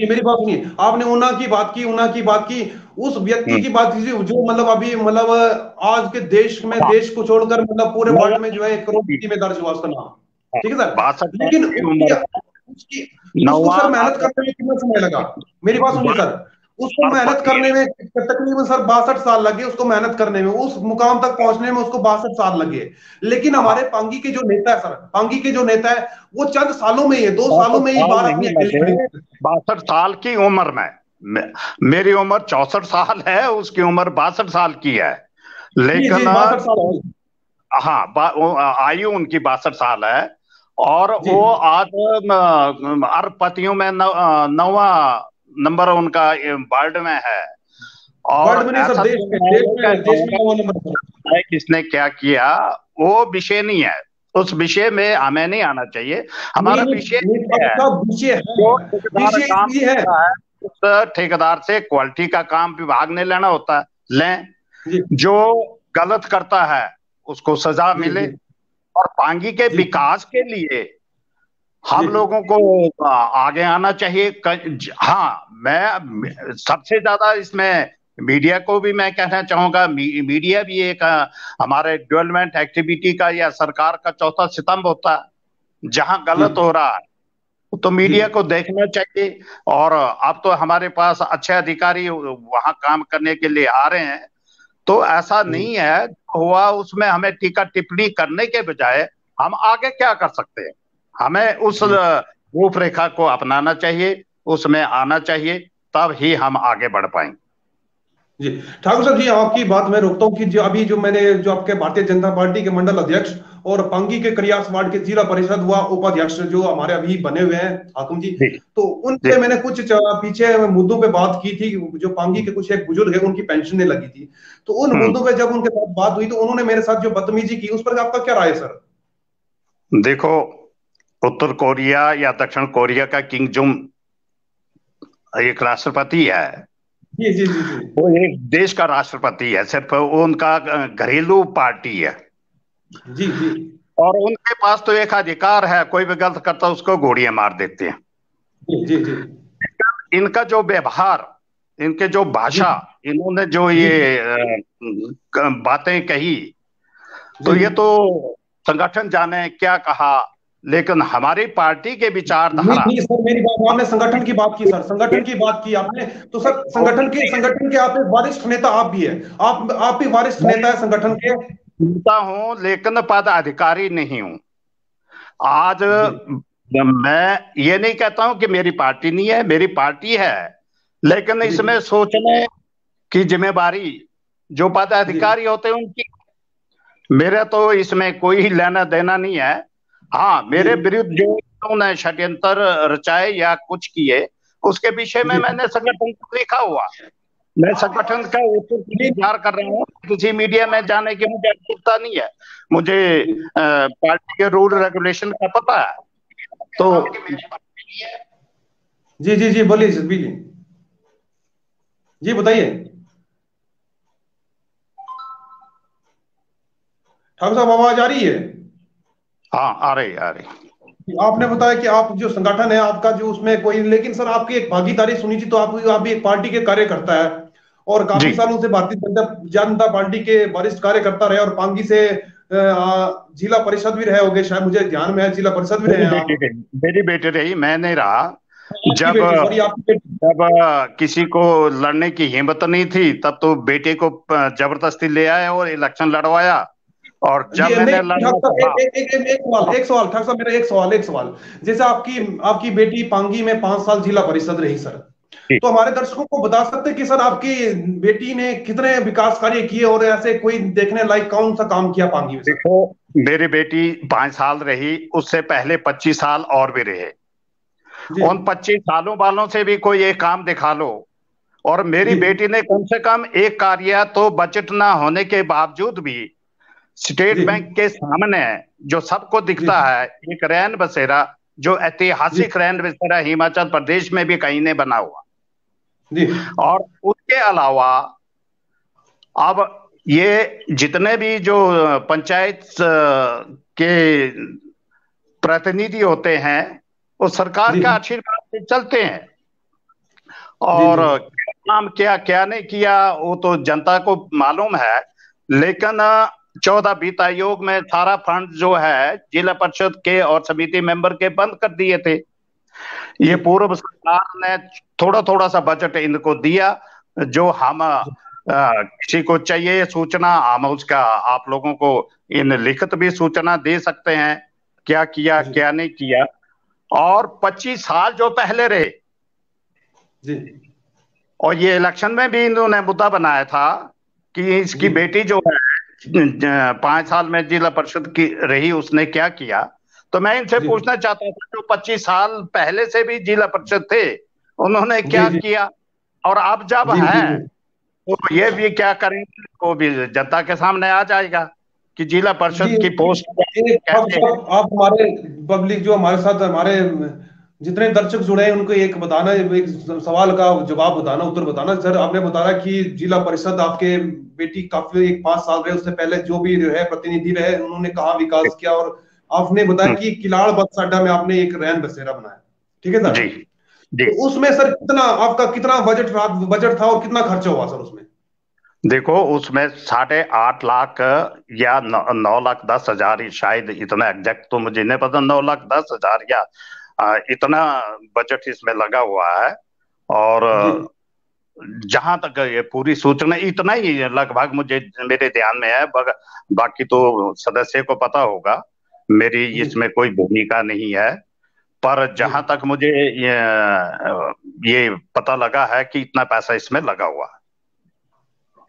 मेरी बात सुनिए, आपने ऊना की बात की, उस व्यक्ति हम्म, की बात कीजिए जो मतलब अभी मतलब आज के देश में, हाँ, देश को छोड़कर मतलब पूरे वर्ल्ड में जो है 1 करोड़ जी, में दर्ज हुआ उसका नाम। हाँ, ठीक है सर, 62 साल लेकिन की उसकी उम्र, उसकी उसको नौवा सर मेहनत अरब, करने में कितना समय लगा? मेरी बात सुनिए सर, उसको मेहनत अरबपति करने है। में तकरीबन सर 62 साल लगे, उसको मेहनत करने में, उस मुकाम तक पहुंचने में उसको 62 साल लगे। लेकिन हाँ, हमारे पांगी के जो नेता है सर, पांगी के जो नेता है, वो चंद सालों में ही, 2 सालों 62 में ही साल बाहर अपनी नहीं अकेली खड़ी लगे, कर दी। 62 साल की उम्र में। मेरी उम्र 64 साल है, उसकी उम्र 62 साल की है। जी जी, लेकिन 62 साल में। हाँ, आयु उनकी 62 साल है। और जी, वो आज अरबपतियों में नौवा नंबर उनका वर्ल्ड में है। और वर्ल्ड में नहीं सर, ऐसा देश तो में, मैं देश नहीं में, कहता देश हूँ में नवा नंबर पर। कि किसने क्या किया, वो विषय नहीं है। उस विषय में हमें नहीं आना चाहिए। नहीं हमारा नहीं विषय नहीं, ये अब है, सब विषय जो है, ठेकेदार विषय काम इसलिए है। करता है, उस ठेकेदार से क्वालिटी का काम विभाग ने लेना होता है। लें, जी जो गलत करता है उसको सजा जी मिले। जी और पांगी के जी विकास के लिए जी हम लोगों को आगे आना चाहिए। हाँ, मैं सबसे ज्यादा इसमें मीडिया को भी मैं कहना चाहूंगा। मीडिया भी एक हमारे डेवलपमेंट एक्टिविटी का या सरकार का चौथा स्तंभ होता है। जहां जी गलत हो रहा है तो जी मीडिया को देखना चाहिए। और अब तो हमारे पास अच्छे अधिकारी वहां काम करने के लिए आ रहे हैं। तो ऐसा जी नहीं है, हुआ उसमें हमें टीका टिप्पणी करने के बजाय हम आगे क्या कर सकते हैं? हमें उस रूपरेखा को अपनाना चाहिए, उसमें आना चाहिए, तब ही हम आगे बढ़ पाएंगे। जी ठाकुर साहब जी, आपकी बात मैं रोकता हूँ कि जो अभी जो मैंने जो आपके भारतीय जनता पार्टी के मंडल अध्यक्ष और पांगी के करियास वार्ड के जिला परिषद व उपाध्यक्ष जो हमारे अभी बने हुए हैं हाकुम जी, जी तो जी उनसे मैंने कुछ पीछे मुद्दों पे बात की थी। जो पांगी के कुछ एक बुजुर्ग है, उनकी पेंशन नहीं लगी थी, तो उन हम्म। मुद्दों पे जब उनके साथ बात हुई तो उन्होंने मेरे साथ जो बदतमीजी की, उस पर आपका क्या राय है सर? देखो, उत्तर कोरिया या दक्षिण कोरिया का किंग जुम एक राष्ट्रपति है। जी जी जी जी वो एक देश का राष्ट्रपति है, सिर्फ वो उनका घरेलू पार्टी है। जी जी और उनके पास तो एक अधिकार है, कोई भी गलत करता है उसको गोलियां मार देते हैं। जी जी जी इनका जो व्यवहार, इनके जो जी भाषा, इन्होंने जो जी ये बातें कही, जी तो ये तो संगठन जाने क्या कहा, लेकिन हमारी पार्टी के नहीं विचारधारा। नहीं सर, मेरी बात, आपने संगठन की बात की सर, संगठन की बात की आपने, तो सर संगठन के आप एक वरिष्ठ नेता आप भी है, आप भी वरिष्ठ नेता है संगठन के। सुनता हूं लेकिन पद अधिकारी नहीं हूं। आज जी मैं ये नहीं कहता हूं कि मेरी पार्टी नहीं है, मेरी पार्टी है, लेकिन जी इसमें सोचने की जिम्मेवारी जो जी पदाधिकारी होते हैं उनकी। मेरा तो इसमें कोई लेना देना नहीं है। हाँ, जी मेरे विरुद्ध जो उन्होंने षड्यंत्र रचाए या कुछ किए, उसके विषय में जी मैंने संगठन को लिखा हुआ। मैं संगठन का उत्तर जी इंतजार कर रहा हूँ, किसी मीडिया में जाने की मुझे आवश्यकता नहीं है। मुझे जी पार्टी के रूल रेगुलेशन का पता है। तो जी जी जी बोलिए सर, बोलिए जी, बताइए ठाकुर साहब, आवाज आ रही है? हाँ, आ रही आ रही। आपने बताया कि आप जो संगठन है आपका जो उसमें कोई, लेकिन सर आपकी एक भागीदारी सुनी थी, तो आप भी एक पार्टी के कार्यकर्ता है और जी काफी सालों से भारतीय जनता पार्टी के वरिष्ठ कार्यकर्ता रहे, और पांगी से जिला परिषद भी रहे होंगे शायद, मुझे ध्यान में है जिला परिषद भी रहे मेरी हैं बेटी आप। रही, मेरी बेटी रही, मैं नहीं रहा। आपकी जब बेटी, सॉरी आपकी बेटी। जब किसी को लड़ने की हिम्मत नहीं थी, तब तो बेटे को जबरदस्ती ले आए और इलेक्शन लड़वाया। और जी जब नहीं मैंने ठाकुर लड़ना साहब, कहा। एक सवाल ठाकुर साहब, मेरा एक सवाल। जैसे आपकी आपकी बेटी पांगी में 5 साल जिला परिषद रही सर, जी, तो हमारे दर्शकों को बता सकते हैं कि सर आपकी बेटी ने कितने विकास कार्य किए, और ऐसे कोई देखने लायक कौन सा काम किया पांगी में सर? देखो, मेरी बेटी 5 साल रही, उससे पहले 25 साल और भी रहे। जी उन 25 सालों वालों से भी कोई एक काम दिखा लो। और मेरी जी बेटी ने कम से कम एक कार्य, तो बजट ना होने के बावजूद भी जी स्टेट बैंक के सामने, जो सबको जी दिखता है, एक रैन बसेरा, जो जी ऐतिहासिक रैन बसेरा हिमाचल प्रदेश में भी कहीं नहीं बना हुआ। जी और उसके अलावा अब ये जितने भी जो पंचायत के प्रतिनिधि होते हैं, वो सरकार जी का आशीर्वाद से चलते हैं। जी और जी क्या काम किया क्या नहीं किया वो तो जनता को मालूम है। लेकिन 14 वित्त आयोग में सारा फंड जो है जिला परिषद के और समिति मेंबर के बंद कर दिए थे। ये जी पूर्व सरकार ने थोड़ा थोड़ा सा बजट इनको दिया। जो हम किसी को चाहिए सूचना, हम उसका आप लोगों को इन लिखित भी सूचना दे सकते हैं, क्या किया जी क्या नहीं किया। और 25 साल जो पहले रहे, जी और ये इलेक्शन में भी इन्होंने मुद्दा बनाया था कि इसकी जी बेटी जो है 5 साल में जिला परिषद की रही, उसने क्या किया। तो मैं इनसे जी पूछना चाहता था, जो 25 साल पहले से भी जिला परिषद थे, उन्होंने जी क्या जी किया। और अब जब जी है, जी तो ये भी क्या करेंगे, वो भी जनता के सामने आ जाएगा कि जिला जी परिषद की पोस्ट एक अब कैसे है। सब आप हमारे पब्लिक जो हमारे साथ, हमारे जितने दर्शक जुड़े हैं, उनको एक बताना, एक सवाल का जवाब बताना, उत्तर बताना सर। आपने बताया कि जिला परिषद आपके बेटी काफी एक 5 साल रहे, उससे पहले जो भी रहे प्रतिनिधि रहे, उन्होंने कहाँ विकास किया, और आपने बताया हम्म, कि किलाड़ बस अड्डा में आपने एक रैन बसेरा बनाया, ठीक है सर? जी जी। तो उसमें सर कितना आपका कितना बजट था और कितना खर्चा हुआ सर उसमें? देखो, उसमें 8.5 लाख या 9,10,000 ही शायद, इतना एग्जैक्ट तो मुझे नहीं पता, 9,10,000 या इतना बजट इसमें लगा हुआ है। और जी जहां तक ये पूरी सूचना इतना ही लगभग मुझे मेरे ध्यान में है, बाकी तो सदस्य को पता होगा। मेरी जी इसमें कोई भूमिका नहीं है। पर जहां जी तक मुझे ये पता लगा है कि इतना पैसा इसमें लगा हुआ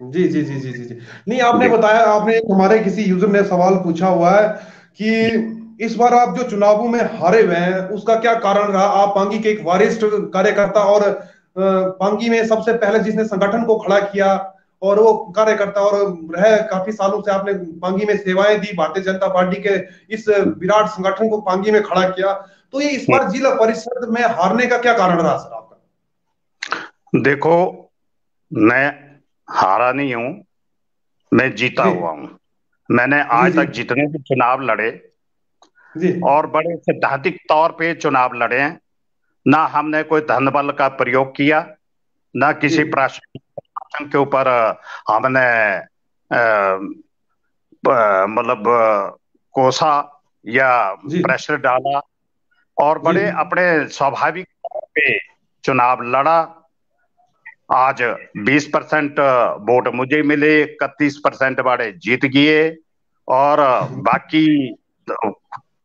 जी जी जी जी जी जी। नहीं, आपने है। बताया, आपने हमारे किसी यूजर ने सवाल पूछा हुआ है कि इस बार आप जो चुनावों में हारे हुए हैं उसका क्या कारण रहा। आप पांगी के एक वरिष्ठ कार्यकर्ता और पांगी में सबसे पहले जिसने संगठन को खड़ा किया और वो कार्यकर्ता और रह काफी सालों से आपने पांगी में सेवाएं दी, भारतीय जनता पार्टी के इस विराट संगठन को पांगी में खड़ा किया। तो ये इस बार जिला परिषद में हारने का क्या कारण रहा सर आपका? देखो, मैं हारा नहीं हूं, मैं जीता जी हुआ हूं। मैंने जी आज जी तक जितने भी चुनाव लड़े जी और बड़े सैद्धांतिक तौर पे चुनाव लड़े हैं, ना हमने कोई धन बल का प्रयोग किया, ना जी किसी प्रशासन के ऊपर हमने मतलब कोसा या जी प्रेशर डाला, और जी बड़े अपने स्वाभाविक तौर पे चुनाव लड़ा। आज 20% वोट मुझे मिले, 31% वाले जीत गए, और बाकी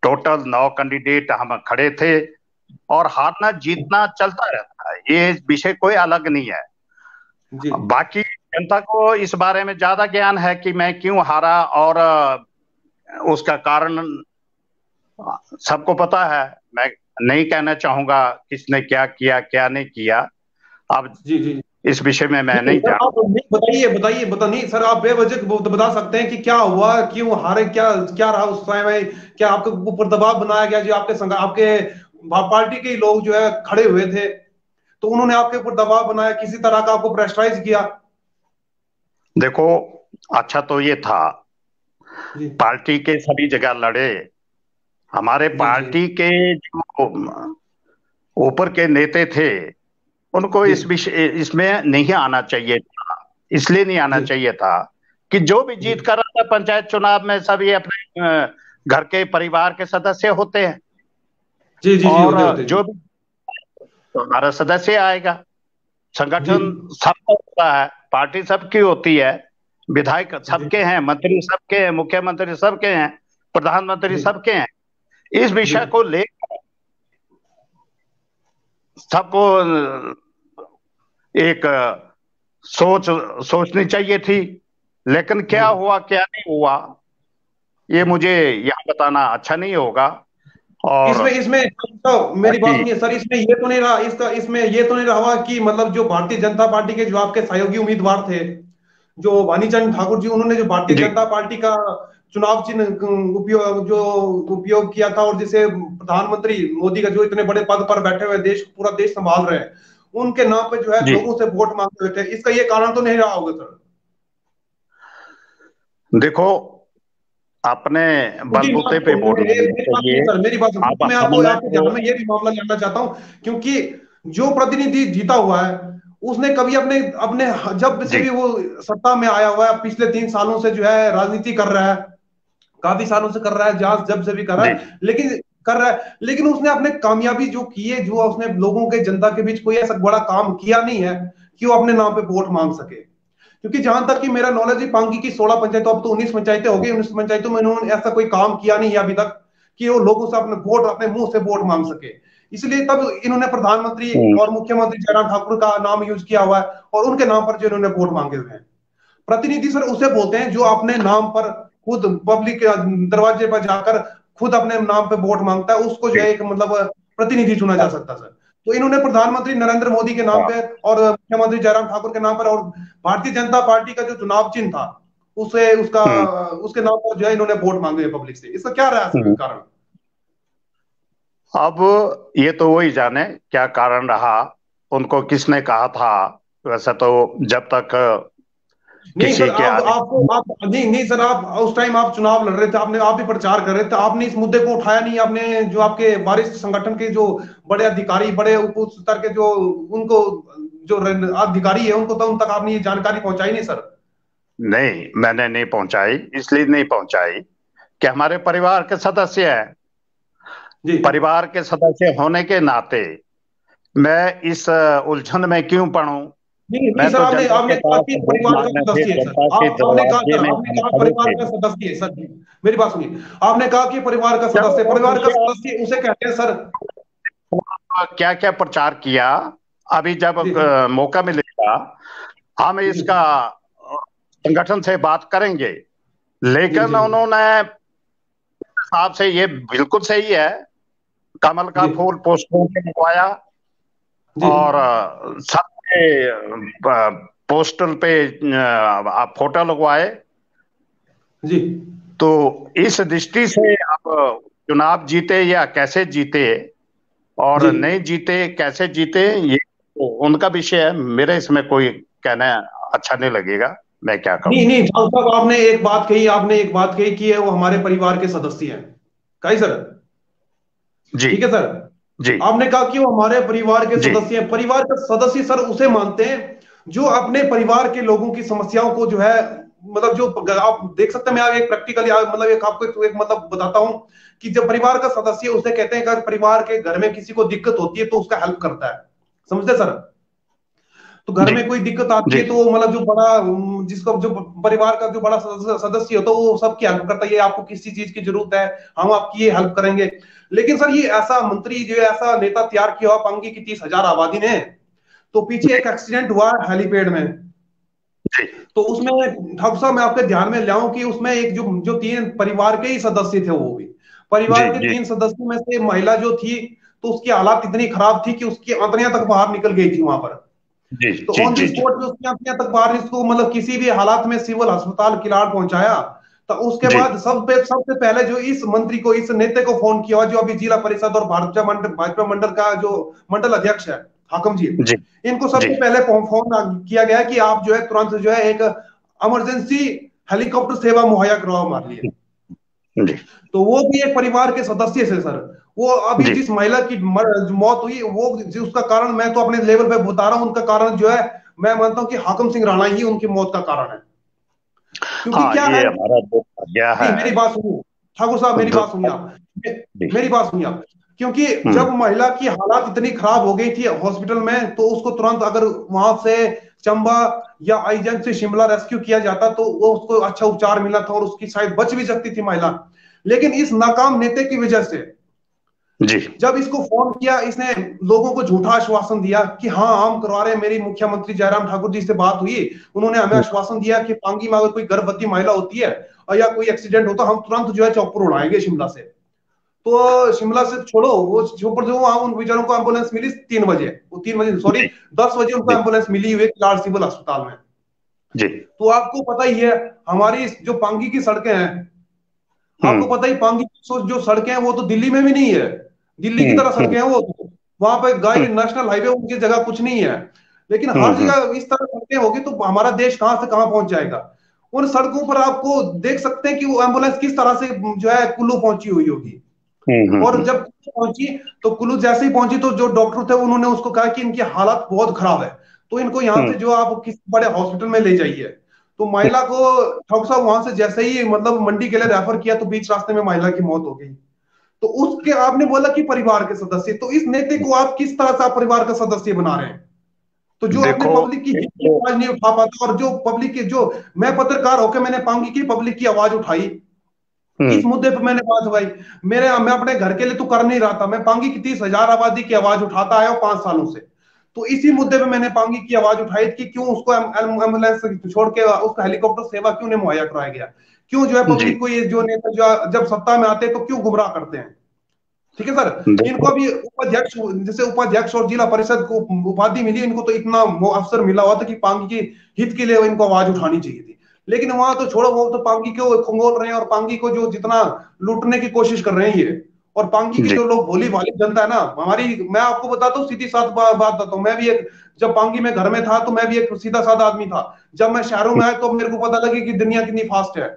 टोटल 9 कैंडिडेट हम खड़े थे। और हारना जीतना चलता रहता है, ये विषय कोई अलग नहीं है। जी बाकी जनता को इस बारे में ज्यादा ज्ञान है कि मैं क्यों हारा, और उसका कारण सबको पता है। मैं नहीं कहना चाहूंगा किसने क्या किया क्या नहीं किया। अब जी जी। इस विषय में मैं नहीं नहीं सर, जान। आप नहीं, बताइए बताइए बता, नहीं सर, आप बेवजह बता सकते हैं कि क्या हुआ, क्यों हारे, क्या क्या रहा उस समय? क्या आपके ऊपर दबाव बनाया गया? जो आपके संग आपके पार्टी के ही लोग जो है खड़े हुए थे, तो उन्होंने आपके ऊपर दबाव बनाया, किसी तरह का आपको प्रेशराइज किया? देखो, अच्छा तो ये था, जी पार्टी के सभी जगह लड़े। हमारे जी जी पार्टी के जो ऊपर के नेता थे, उनको जी इस विषय इसमें नहीं आना चाहिए था। इसलिए नहीं आना जी चाहिए था कि जो भी जी जीत कर रहा था पंचायत चुनाव में, सभी अपने घर के परिवार के सदस्य होते हैं। जी जी जी, होते और होते जी जो भी तो हमारा सदस्य आएगा। जी संगठन सबका होता है, पार्टी सबकी होती है, विधायक जी सबके हैं, मंत्री सबके हैं, मुख्यमंत्री सबके हैं, प्रधानमंत्री जी सबके हैं। इस जी विषय को लेकर सबको एक सोच सोचनी चाहिए थी। लेकिन जी। क्या हुआ क्या नहीं हुआ, ये मुझे यहाँ बताना अच्छा नहीं होगा। और इसमें इसमें तो मेरी बात बाकी सुनिए सर, इसमें ये तो नहीं रहा, इसका इसमें ये तो नहीं रहा कि मतलब जो भारतीय जनता पार्टी के जो आपके सहयोगी उम्मीदवार थे, जो भानीचंद ठाकुर जी, उन्होंने जो भारतीय जी जनता पार्टी का चुनाव चिन्ह उपयोग किया था, और जिसे प्रधानमंत्री मोदी का जो इतने बड़े पद पर बैठे हुए देश, पूरा देश संभाल रहे हैं, उनके नाम पे जो है जी। लोगों से वोट मांगते हुए थे, इसका ये कारण तो नहीं रहा होगा सर? देखो, अपने क्योंकि मैं बलबूते पे आपको वोट मांगना मेरी बात सुनिए चाहिए। सर, मेरी बात सुनिए, अब मैं आपको हमने आपके तो ध्यान में ये भी मामला लाना चाहता हूँ, क्योंकि जो प्रतिनिधि जीता हुआ है उसने कभी अपने अपने जब से जी भी वो सत्ता में आया हुआ है, पिछले 3 सालों से जो है राजनीति कर रहा है, काफी सालों से कर रहा है, जहां जब से भी कर रहा जी है, लेकिन कर रहा है, लेकिन उसने अपने कामयाबी जो की है, जो उसने लोगों के जनता के बीच कोई ऐसा बड़ा काम किया नहीं है कि वो अपने नाम पे वोट मांग सके। क्योंकि जहां तक कि मेरा नॉलेज है, पांगी की 16 पंचायतों, अब तो 19 पंचायतें हो गई, 19 पंचायतों में उन्होंने ऐसा कोई काम किया नहीं है अभी तक कि वो लोगों से अपने वोट, अपने मुंह से वोट मांग सके। इसलिए तब इन्होंने प्रधानमंत्री हम्म, और मुख्यमंत्री जयराम ठाकुर का नाम यूज किया हुआ है, और उनके नाम पर जो इन्होंने वोट मांगे हुए हैं। प्रतिनिधि सर उसे बोलते हैं जो अपने नाम पर खुद पब्लिक के दरवाजे पर जाकर खुद अपने नाम पे वोट मांगता है, उसको जो जी है एक मतलब प्रतिनिधि चुना जा सकता है सर। तो इन्होंने प्रधानमंत्री नरेंद्र मोदी के नाम हाँ, पे और मुख्यमंत्री जयराम ठाकुर के नाम पर और भारतीय जनता पार्टी का जो चुनाव चिन्ह था, उसे उसका हम्म, उसके नाम पर जो है इन्होंने वोट मांगे पब्लिक से। इसका क्या रहा हम्म। कारण? अब ये तो वही जाने क्या कारण रहा, उनको किसने कहा था। वैसे तो जब तक नहीं किसी सर, के आगे आप नहीं नहीं सर, आप उस टाइम आप चुनाव लड़ रहे थे, आपने आप भी प्रचार कर रहे थे, आपने इस मुद्दे को उठाया नहीं, आपने जो आपके वरिष्ठ संगठन के जो बड़े अधिकारी, बड़े उच्च स्तर के जो उनको जो अधिकारी है, उनको तो उन तक आपने ये जानकारी पहुंचाई नहीं सर? नहीं, मैंने नहीं पहुंचाई। इसलिए नहीं पहुंचाई कि हमारे परिवार के सदस्य हैं। जी परिवार के सदस्य होने के नाते मैं इस उलझन में क्यों पड़ूं, नहीं नहीं मैं सर, तो आपने जनता के आपने कहा पास कि वोट परिवार का मांगने थे, सदस्य है सर, जनता के आप आपने कहा दरवाजे सर, में आपने हम कहा खड़े परिवार थे। का सदस्य है सर जी। मेरी बात सुनिए, आपने कहा कि परिवार का चलो सदस्य, वो परिवार का विषय सदस्य उसे कहते हैं सर। क्या क्या प्रचार किया, अभी जब जी मौका मिलेगा हम जी इसका संगठन से बात करेंगे। जी लेकिन जी उन्होंने हिसाब से ये बिल्कुल सही है, कमल का जी फूल पोस्टरों पे लगवाया जी और सबके पोस्टर पे फोटो लगवाए। जी तो इस दृष्टि से अब चुनाव जीते या कैसे जीते जी। और नहीं जीते कैसे जीते, ये तो उनका विषय है, मेरे इसमें कोई कहना अच्छा नहीं लगेगा, मैं क्या कहूँ। नहीं नहीं ठाकुर साहब, आपने एक बात कही, आपने एक बात कही कि वो हमारे परिवार के सदस्य हैं, कही सर? जी ठीक है सर। जी आपने कहा कि वो हमारे परिवार के जी सदस्य हैं। परिवार के सदस्य सर उसे मानते हैं जो अपने परिवार के लोगों की समस्याओं को जो है, मतलब जो आप देख सकते हैं, मैं एक प्रैक्टिकली मतलब एक आपको एक मतलब बताता हूं कि जब परिवार का सदस्य उसे कहते हैं कि अगर परिवार के घर में किसी को दिक्कत होती है तो उसका हेल्प करता है, समझते सर? तो घर जी में कोई दिक्कत आती जी है तो वो मतलब जो बड़ा जिसको जो परिवार का जो बड़ा सदस्य होता है वो सबकी हेल्प करता है, ये आपको किसी चीज की जरूरत है, हम आपकी ये हेल्प करेंगे। लेकिन सर ये ऐसा मंत्री जो है, ऐसा नेता तैयार किया हुआ पांगी की 30,000 आबादी ने, तो पीछे एक एक्सीडेंट हुआ हेलीपैड में। जी तो उसमें ठाकुर साहब मैं आपके ध्यान में लाऊं कि उसमें एक जो जो तीन परिवार के ही सदस्य थे, वो भी जी परिवार के जी तीन सदस्यों में से महिला जो थी, तो उसकी हालत इतनी खराब थी कि उसकी आंतड़ियां तक बाहर निकल गई थी वहां पर। जी तो जी on the ji ji spot में उसकी आंतड़ियां तक बाहर, इसको मतलब किसी भी हालात में सिविल अस्पताल किलाड़ पहुंचाया। तो उसके जी बाद सबसे पहले जो इस मंत्री को, इस नेता को फोन किया, जो अभी जिला परिषद और भाजपा मंडल का जो मंडल अध्यक्ष है, हाकम जी, जी इनको जी सबसे पहले फोन किया गया कि आप जो है तुरंत जो है एक इमरजेंसी हेलीकॉप्टर सेवा मुहैया करवाओ हमारे लिए। जी तो वो भी एक परिवार के सदस्य से सर। वो अभी जी जिस महिला की मौत हुई, वो उसका कारण मैं तो अपने लेवल पे बता रहा हूं, उनका कारण जो है मैं मानता हूं कि हाकम सिंह राणा ही उनकी मौत का कारण है। क्योंकि हाँ, क्या ये है, हमारा दुख आ गया नहीं है। मेरी बात सुनिए ठाकुर साहब, मेरी बात सुनिए दुख। आप, जी। मेरी बात सुनिए आप। क्योंकि हम्म जब महिला की हालात इतनी खराब हो गई थी हॉस्पिटल में, तो उसको तुरंत अगर वहां से चंबा या आईजैन से शिमला रेस्क्यू किया जाता तो वो उसको अच्छा उपचार मिला था और उसकी शायद बच भी सकती थी महिला। लेकिन इस नाकाम नेता की वजह से, जी जब इसको फोन किया, इसने लोगों को झूठा आश्वासन दिया कि हाँ हम करवा रहे हैं। मेरी मुख्यमंत्री जयराम ठाकुर जी से बात हुई, उन्होंने हमें आश्वासन दिया कि पांगी में अगर कोई गर्भवती महिला होती है और या कोई एक्सीडेंट होता, हम तुरंत जो है चौपर उड़ाएंगे शिमला से। तो शिमला से छोड़ो, वो चौपर जो वहां उन बेचारों को एम्बुलेंस मिली 3 बजे, वो 3 बजे सॉरी जी 10 बजे उनको जी एम्बुलेंस मिली हुई लाल सिविल अस्पताल में। जी। तो आपको पता ही है हमारी जो पांगी की सड़कें हैं, आपको हम्म पता ही पांगी की जो सड़कें हैं वो तो दिल्ली में भी नहीं है, दिल्ली की तरह सड़कें हम्म हैं वो तो। वहां पे गाय हम्म नेशनल हाईवे उनकी जगह कुछ नहीं है। लेकिन हर हम्म जगह इस तरह सड़कें होगी तो हमारा देश कहां से कहां पहुंच जाएगा। उन सड़कों पर आपको देख सकते हैं कि वो एम्बुलेंस किस तरह से जो है कुल्लू पहुंची हुई होगी। और हम्म। जब कुल्लू पहुंची, तो कुल्लू जैसे ही पहुंची तो जो डॉक्टर थे उन्होंने उसको कहा कि इनकी हालत बहुत खराब है, तो इनको यहाँ से हम्म, जो आप किसी बड़े हॉस्पिटल में ले जाइए। तो महिला को ठाकुर साहब वहां से जैसे ही मतलब मंडी के लिए रेफर किया, तो बीच रास्ते में महिला की मौत हो गई। तो उसके आपने बोला कि परिवार के सदस्य, तो इस नेता को आप किस तरह से आप परिवार का सदस्य बना रहे हैं? तो जो अपने देखो पब्लिक की एक हित की तो आवाज नहीं उठा पाता, और जो पब्लिक की जो, मैं पत्रकार होकर मैंने पांगी की पब्लिक की आवाज उठाई, इस हम्म मुद्दे पर मैंने बात भाई, मैं अपने घर के लिए तो कर नहीं रहा था, मैं पांगी की 30,000 आबादी की आवाज उठाता आया हूं 5 सालों से। तो इसी मुद्दे पे मैंने पांगी की आवाज उठाई कि क्यों उसको एम्बुलेंस छोड़ के उसको हेलीकॉप्टर सेवा क्यों नहीं मुहैया कराया गया, क्यों जो है जी पब्लिक को ये जो नेता जो जब सत्ता में आते हैं तो क्यों गुमराह करते हैं। ठीक है सर, इनको देखो अभी उपाध्यक्ष, जैसे उपाध्यक्ष और जिला परिषद को उपाधि मिली, इनको तो इतना अवसर मिला हुआ था कि पांगी के हित के लिए इनको आवाज उठानी चाहिए थी। लेकिन वहां तो छोड़ो, वो तो पांगी को खंगोल रहे हैं और पांगी को जो जितना लूटने की कोशिश कर रहे हैं ये। और पांगी की जी जो लोग भोली भाली जनता है ना हमारी, मैं आपको बताता हूँ सीधी साथ बात बताता हूँ, मैं भी एक, जब पांगी में घर में था तो मैं भी एक सीधा साधा आदमी था। जब मैं शहरों में आया तो मेरे को पता लगे कि दुनिया कितनी फास्ट है।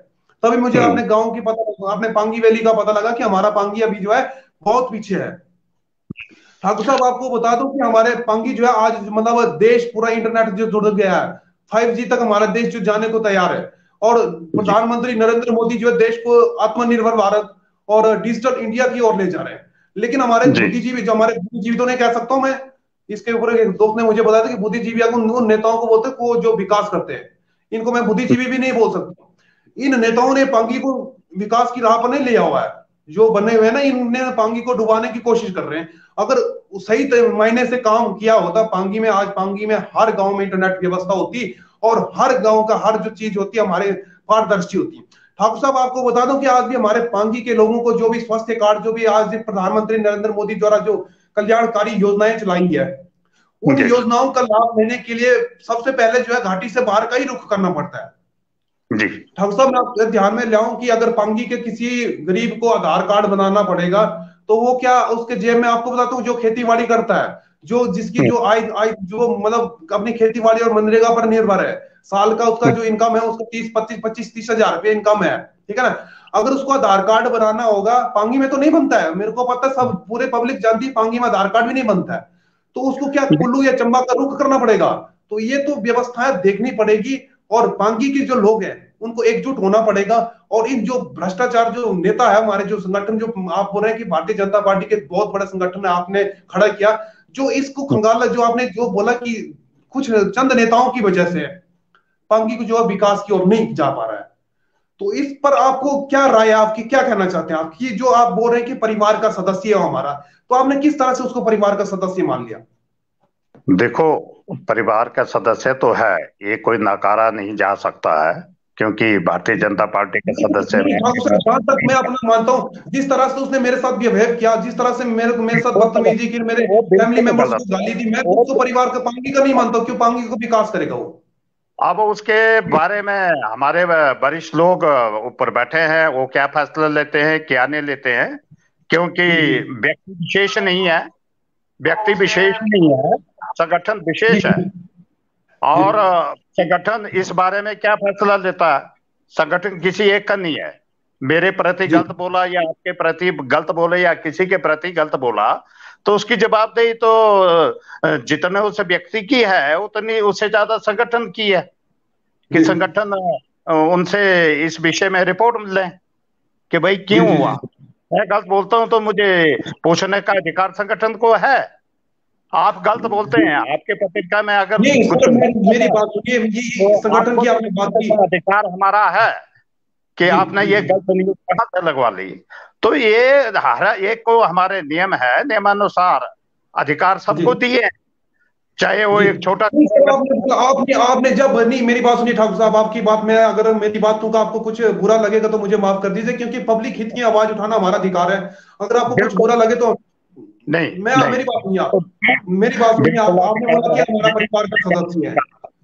तभी मुझे हम्म अपने गांव की पता, अपने पांगी वैली का पता लगा कि हमारा पांगी अभी जो है बहुत पीछे है। ठाकुर साहब आपको बता दूं कि हमारे पांगी जो है आज मतलब देश पूरा इंटरनेट जो जुड़ गया है, 5G तक हमारा देश जो जाने को तैयार है। और जी प्रधानमंत्री नरेंद्र मोदी जो है देश को आत्मनिर्भर भारत और डिजिटल इंडिया की ओर ले जा रहे हैं। लेकिन हमारे जी बुद्धिजीवी, जो हमारे बुद्धिजीवी तो नहीं कह सकता हूं मैं, इसके ऊपर एक दोस्त ने मुझे बताया था कि बुद्धिजीवी उन नेताओं को बोलते हैं वो जो विकास करते हैं, इनको मैं बुद्धिजीवी भी नहीं बोल सकता। इन नेताओं ने पांगी को विकास की राह पर नहीं लिया हुआ है, जो बने हुए हैं ना, इनने पांगी को डुबाने की कोशिश कर रहे हैं। अगर सही मायने से काम किया होता पांगी में, आज पांगी में हर गांव में इंटरनेट व्यवस्था होती और हर गांव का हर जो चीज होती है हमारे पारदर्शी होती। ठाकुर साहब आपको बता दूं कि आज भी हमारे पांगी के लोगों को जो भी स्वास्थ्य कार्ड, जो भी आज प्रधानमंत्री नरेंद्र मोदी द्वारा जो कल्याणकारी योजनाएं चलाई है, उन योजनाओं का लाभ लेने के लिए सबसे पहले जो है घाटी से बाहर का ही रुख करना पड़ता है। जी ठाकुर साहब मैं आपके ध्यान में लाऊं कि अगर पांगी के किसी गरीब को आधार कार्ड बनाना पड़ेगा तो वो क्या उसके जेब में, आपको बताता हूँ, जो खेती बाड़ी करता है, जो जिसकी जो आय आय जो मतलब अपनी खेती बाड़ी और मनरेगा पर निर्भर है, साल का उसका जो इनकम है उसका 30 हजार रुपये इनकम है, ठीक है ना। अगर उसको आधार कार्ड बनाना होगा, पांगी में तो नहीं बनता है, मेरे को पता है, सब पूरे पब्लिक जानती है पांगी में आधार कार्ड भी नहीं बनता है, तो उसको क्या कुल्लू या चंबा का रुख करना पड़ेगा। तो ये तो व्यवस्थाएं देखनी पड़ेगी और पांगी के जो लोग हैं उनको एकजुट होना पड़ेगा। और इन जो भ्रष्टाचार जो नेता है हमारे, जो संगठन, जो आप बोल रहे हैं कि भारतीय जनता पार्टी के बहुत बड़ा संगठन है आपने खड़ा किया, जो इसको खंगाला, जो आपने जो बोला कि कुछ चंद नेताओं की वजह से पांगी को जो है विकास की ओर नहीं जा पा रहा है, तो इस पर आपको क्या राय है आपकी, क्या कहना चाहते हैं आपकी? जो आप बोल रहे हैं कि परिवार का सदस्य है हमारा, तो आपने किस तरह से उसको परिवार का सदस्य मान लिया? देखो, परिवार का सदस्य तो है, ये कोई नकारा नहीं जा सकता है, क्योंकि भारतीय जनता पार्टी के सदस्य में जहां तक मैं अपना मानता हूँ, जिस तरह से उसने मेरे साथ बिहेव किया, जिस तरह से मेरे साथ बदतमीजी की, मेरे फैमिली मेंबर्स को गाली दी, मैं उसको परिवार का पांगी का नहीं मानता। क्यों? पांगी को विकास करेगा वो। अब उसके बारे में हमारे वरिष्ठ लोग ऊपर बैठे हैं, वो क्या फैसला लेते हैं क्या नहीं लेते हैं, क्योंकि व्यक्ति विशेष नहीं है, व्यक्ति विशेष नहीं है, संगठन विशेष है। और संगठन इस बारे में क्या फैसला लेता है, संगठन किसी एक का नहीं है। मेरे प्रति गलत बोला या आपके प्रति गलत बोले या किसी के प्रति गलत बोला, तो उसकी जवाबदेही तो जितने उस व्यक्ति की है उतनी उससे ज्यादा संगठन की है, कि संगठन उनसे इस विषय में रिपोर्ट लें कि भाई क्यों हुआ। मैं गलत बोलता हूं तो मुझे पूछने का अधिकार संगठन को है। आप गलत बोलते हैं, आपके पत्रिका में अगर कुछ मेरी बात सुनिए, ये संगठन की आपने बात की, अधिकार हमारा है कि आपने ये गलत न्यूज कहां से लगवा ली। तो ये हर एक को हमारे नियम है, नियमानुसार अधिकार सबको दिए हैं, चाहे वो एक छोटा। आपने जब नहीं, मेरी बात सुनिए ठाकुर साहब, आपकी बात में अगर मेरी बात का आपको कुछ बुरा लगेगा तो मुझे माफ कर दीजिए, क्योंकि पब्लिक हित की आवाज उठाना हमारा अधिकार है। अगर आपको कुछ बुरा लगे तो नहीं, मेरी बात सुनिए, आप मेरी बात सुनिए, आपने बोला कि हमारा परिवार का सदस्य है।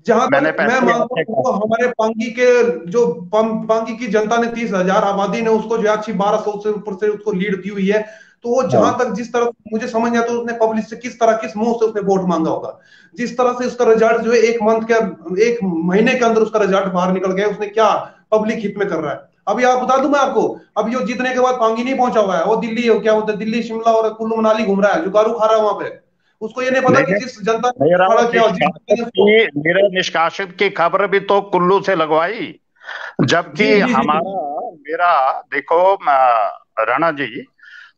जहां तक मैं मानता हूँ तो हमारे पांगी के जो पांगी की जनता ने 30,000 आबादी ने उसको जो है अच्छी 1200 से ऊपर से उसको लीड दी हुई है। तो वो जहां तक जिस तरह मुझे समझ आता है उसने पब्लिक से किस तरह किस मुंह से उसने वोट मांगा होगा, जिस तरह से उसका रिजल्ट जो है एक महीने के अंदर उसका रिजल्ट बाहर निकल गया, उसने क्या पब्लिक हित में कर रहा है। अभी आप बता दूं मैं आपको, अभी वो जीतने के बाद पांगी नहीं पहुंचा हुआ है, वो दिल्ली क्या बोलते हैं, दिल्ली शिमला और कुल्लू मनाली घूम रहा है, जुकारू खा रहा है वहां पे। उसको ये नहीं पता कि जिस जनता ने खड़ा किया, मेरे निष्कासित की खबर भी तो कुल्लू से लगवाई, जबकि हमारा मेरा देखो राणा जी,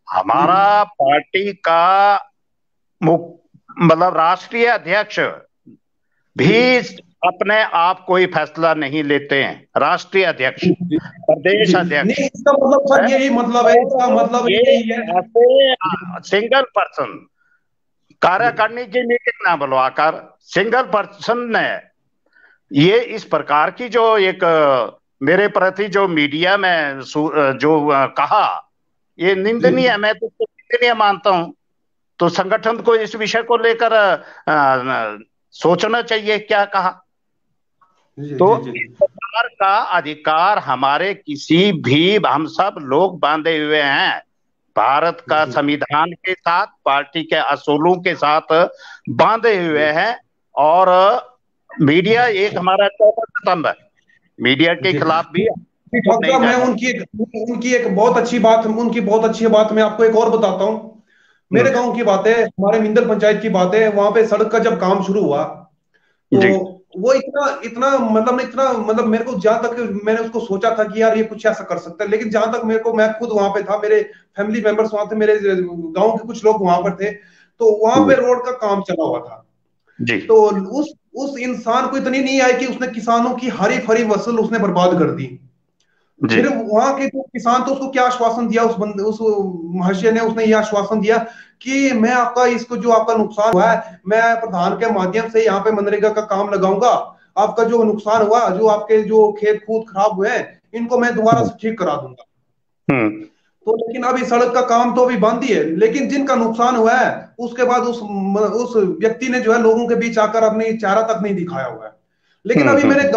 हमारा पार्टी का मतलब राष्ट्रीय अध्यक्ष भी अपने आप कोई फैसला नहीं लेते हैं, राष्ट्रीय अध्यक्ष, प्रदेश अध्यक्ष। इसका मतलब सर यही मतलब है, इसका मतलब यही है, सिंगल पर्सन कार्यकारिणी की मीटिंग ना बुलवाकर सिंगल पर्सन ने ये इस प्रकार की जो एक मेरे प्रति जो मीडिया में जो कहा, ये निंदनीय है, मैं तो निंदनीय मानता हूं। तो संगठन को इस विषय को लेकर सोचना चाहिए क्या कहा। तो इस प्रकार का अधिकार हमारे किसी भी, हम सब लोग बांधे हुए हैं भारत का संविधान के साथ, पार्टी के असूलों के साथ बांधे हुए हैं। और मीडिया एक हमारा चौथा स्तंभ है, मीडिया के खिलाफ भी मैं उनकी एक बहुत अच्छी बात, उनकी बहुत अच्छी बात मैं आपको एक और बताता हूँ। मेरे गांव की बात है, हमारे मिंदल पंचायत की बात है, वहां पे सड़क का जब काम शुरू हुआ तो वो इतना मेरे को, जहां तक मैंने उसको सोचा था कि यार ये कुछ ऐसा कर सकता है, लेकिन जहां तक मेरे को, मैं खुद वहां पे था, मेरे फैमिली मेंबर्स वहां थे, मेरे गांव के कुछ लोग वहां पर थे, तो वहां पे रोड का काम चला हुआ था। जी तो उस इंसान को इतनी नहीं आई कि उसने किसानों की हरी भरी फसल उसने बर्बाद कर दी। जी। फिर वहां के जो किसान थे उसको क्या आश्वासन दिया, उस महाशय ने, उसने ये आश्वासन दिया कि मैं आपका इसको जो आपका नुकसान हुआ है मैं प्रधान के माध्यम से यहाँ पे मनरेगा का काम लगाऊंगा, आपका जो नुकसान हुआ, जो आपके जो खेत कूद खराब हुए हैं इनको मैं दोबारा हम्म से ठीक करा दूंगा। हम्म तो लेकिन अभी सड़क का काम तो अभी बंद ही है, लेकिन जिनका नुकसान हुआ है उसके बाद उस व्यक्ति ने जो है लोगों के बीच आकर अपनी चेहरा तक नहीं दिखाया हुआ है। लेकिन अभी हम्म। मेरे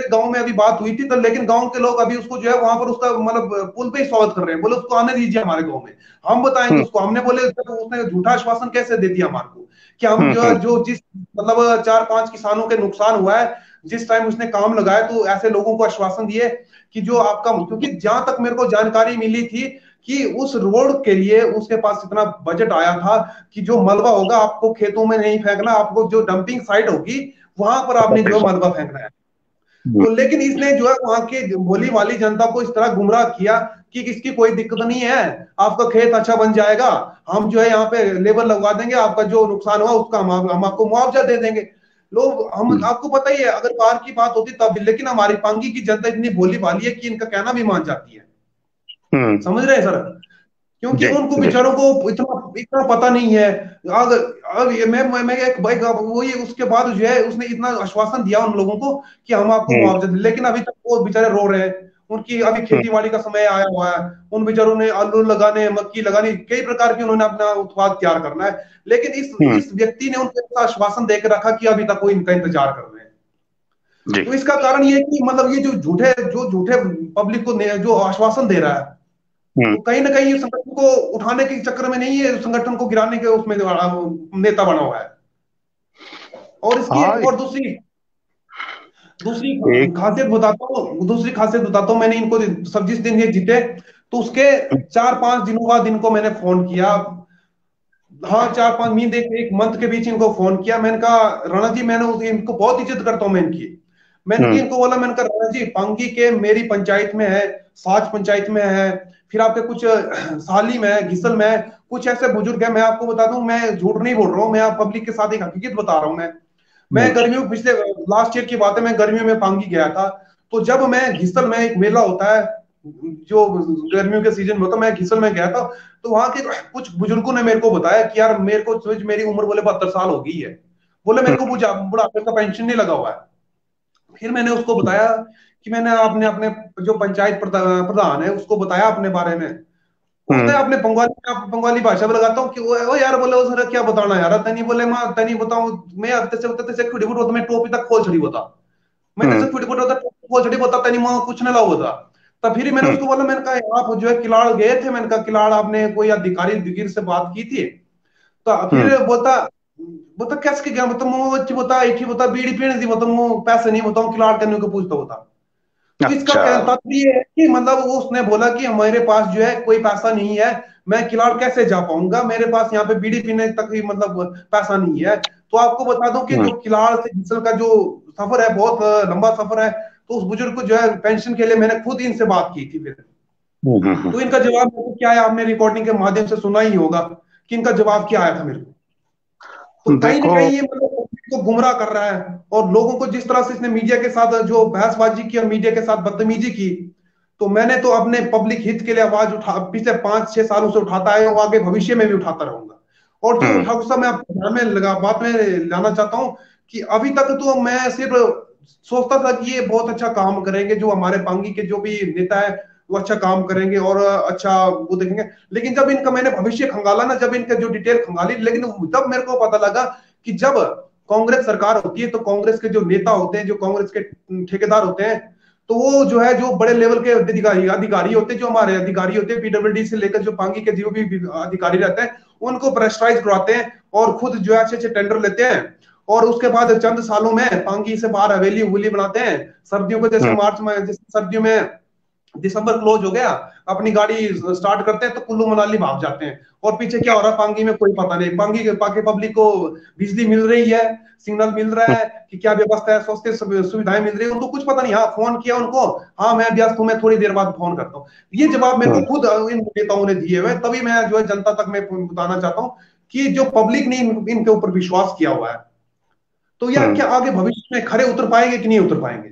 गांव में अभी बात हुई थी, तो लेकिन गांव के लोग अभी उसको जो है वहां पर उसका मतलब पुल पे ही स्वागत कर रहे हैं, बोले उसको आने दीजिए हमारे गांव में, हम बताएंगे हम्म उसको। हमने बोले तो उसने झूठा आश्वासन कैसे दे दिया हमारे को कि हम जो है हम्म। जो जिस मतलब 4-5 किसानों के नुकसान हुआ है जिस टाइम उसने काम लगाया, तो ऐसे लोगों को आश्वासन दिए कि जो आपका, क्योंकि जहां तक मेरे को जानकारी मिली थी कि उस रोड के लिए उसके पास इतना बजट आया था कि जो मलबा होगा आपको खेतों में नहीं फेंकना, आपको जो डंपिंग साइट होगी वहां पर आपने जो है मलबा फेंकना है। हम्म तो लेकिन इसने जो है वहां के भोली वाली जनता को इस तरह गुमराह किया कि इसकी कोई दिक्कत नहीं है, आपका खेत अच्छा बन जाएगा, हम जो है यहाँ पे लेबर लगवा देंगे, आपका जो नुकसान हुआ उसका हम आपको मुआवजा दे देंगे। लोग, हम आपको पता ही है अगर बाहर की बात होती तब भी, लेकिन हमारी पांगी की जनता इतनी भोली भाली है कि इनका कहना भी मान जाती है। हम्म। समझ रहे हैं सर? क्योंकि जी उनको जी। बेचारों को इतना इतना पता नहीं है। अब ये मैं एक भाई वो ये उसके बाद जो है उसने इतना आश्वासन दिया उन लोगों को कि हम आपको हम्म मुआवजा दें, लेकिन अभी तक वो बेचारे रो रहे हैं। उनकी अभी हम्म खेती बाड़ी का समय आया हुआ है, उन बेचारों ने आलू लगाने, मक्की लगाने, कई प्रकार की उन्होंने अपना उत्पाद तैयार करना है, लेकिन हम्म। इस व्यक्ति ने उनको ऐसा आश्वासन देकर रखा कि अभी तक वो इनका इंतजार कर रहे हैं। जी। तो इसका कारण ये है कि मतलब ये जो झूठे पब्लिक को जो आश्वासन दे रहा है, हम्म। तो कहीं ना कहीं ये संगठन को उठाने के चक्कर में नहीं है, संगठन को गिराने के उसमें नेता बना हुआ है। और इसकी हाँ। एक और दूसरी दूसरी एक। दूसरी खासियत बताता हूँ। मैंने इनको सब जिस दिन ये जीते तो उसके 4-5 दिनों बाद इनको मैंने फोन किया। हाँ, 4-5 महीने एक मंथ के बीच इनको फोन किया। मैंने कहा राणा जी, इनको बहुत इज्जत करता हूँ मैं इनकी। मैंने हम्म इनको बोला, मैंने कहा राणा जी, पांगी के मेरी पंचायत में है, साच पंचायत में है, फिर आपके कुछ साली में है, घिसल में है, कुछ ऐसे बुजुर्ग है। मैं आपको बता दूं, मैं झूठ नहीं बोल रहा हूँ, मैं आप पब्लिक के साथ एक हकीकत बता रहा हूँ। मैं हम्म गर्मियों पिछले लास्ट ईयर की बात है, मैं गर्मियों में पांगी गया था। तो जब मैं घिसल में, एक मेला होता है जो गर्मियों के सीजन में होता है, मैं घिसल में गया था। तो वहां के कुछ बुजुर्गों ने मेरे को बताया कि यार मेरे को मेरी उम्र बोले 72 साल हो गई है, बोले मेरे को बुढ़ापे का पेंशन नहीं लगा हुआ है। फिर मैंने उसको बताया कि मैंने आपने अपने जो पंचायत प्रधान है उसको बताया अपने बारे में। उसने हम्म अपने बंगाली भाषा में लगाता हूँ कि वो यार बोले उसने क्या बताना यार, तनी बोले माँ तनी बताऊं, मैं अब तैसे होता तैसे खड़ी होता, मैं टोपी तक खोल छड़ी होता, मैं तैसे हम्म खड़ी होता टोपी खोल छड़ी होता, तनी माँ कुछ नहीं लाओ होता। तब फिर मैंने हम्म उसको बोला, मैंने कहा आप जो है किलाड़ गए थे, मैंने कहा किलाड़ आपने कोई अधिकारी दिगिर से बात की थी? तो हम्म। फिर बोलता बोलता कैसे गया, मतलब मुंह अच्छी बता इठी बता बीड़ी पीने दी, मतलब मुंह पैसे नहीं बताऊं किलाड़ करने को पूछता होता। तो इसका अच्छा। तात्पर्य है कि मतलब वो उसने बोला कि हमारे पास जो है कोई पैसा नहीं है, मैं किलाड़ कैसे जा पाऊंगा, मेरे पास यहाँ पे बीड़ी पीने तक ही मतलब पैसा नहीं है। तो आपको बता दूं कि हम्म जो किलाड़ से हिसल का जो सफर है बहुत लंबा सफर है। तो उस बुजुर्ग को जो है पेंशन के लिए मैंने खुद इनसे बात की थी। फिर हम्म। तो इनका जवाब मेरे को क्या है, आपने रिकॉर्डिंग के माध्यम से सुना ही होगा कि इनका जवाब क्या आया था मेरे को। तो कहीं ना देखो। कहीं ये मतलब पब्लिक को गुमराह कर रहा है, और लोगों को जिस तरह से इसने मीडिया के साथ जो बहसबाजी की और मीडिया के साथ बदतमीजी की, तो मैंने तो अपने पब्लिक हित के लिए आवाज उठा पिछले 5-6 सालों से उठाता है और आगे भविष्य में भी उठाता रहूंगा। और जो हम्म उठा गुस्सा मैं आपको ध्यान में लगा बात में लाना चाहता हूँ कि अभी तक तो मैं सिर्फ सोचता था कि ये बहुत अच्छा काम करेंगे, जो हमारे पांगी के जो भी नेता है वो अच्छा काम करेंगे और अच्छा वो देखेंगे। लेकिन जब इनका मैंने भविष्य खंगाला ना, जब इनका जो डिटेल खंगाली, लेकिन तब मेरे को पता लगा कि जब कांग्रेस सरकार होती है तो कांग्रेस के जो नेता होते हैं, जो कांग्रेस के ठेकेदार होते हैं, तो वो जो है जो बड़े लेवल के अधिकारी अधिकारी होते हैं, जो हमारे अधिकारी होते हैं पीडब्ल्यूडी से लेकर जो पांगी के जो भी अधिकारी रहते हैं, उनको प्रेशराइज करवाते हैं और खुद जो है अच्छे अच्छे टेंडर लेते हैं। और उसके बाद चंद सालों में पांगी से बाहर हवेली उवेली बनाते हैं। सर्दियों को जैसे हम्म मार्च में, जैसे सर्दियों में दिसंबर क्लोज हो गया, अपनी गाड़ी स्टार्ट करते हैं तो कुल्लू मनाली भाग जाते हैं। और पीछे क्या हो रहा है पांगी में कोई पता नहीं। पांगी के पाके पब्लिक को बिजली मिल रही है, सिग्नल मिल रहा है कि क्या व्यवस्था है, स्वास्थ्य सुविधाएं मिल रही है, उनको कुछ पता नहीं। हाँ, फोन किया उनको, हाँ मैं व्यस्त हूं, मैं थोड़ी देर बाद फोन करता हूँ। ये जवाब मेरे को हम्म। खुद इन नेताओं ने दिए हुए, तभी मैं जो है जनता तक मैं बताना चाहता हूँ कि जो पब्लिक ने इनके ऊपर विश्वास किया हुआ है, तो यह क्या आगे भविष्य में खरे उतर पाएंगे कि नहीं उतर पाएंगे?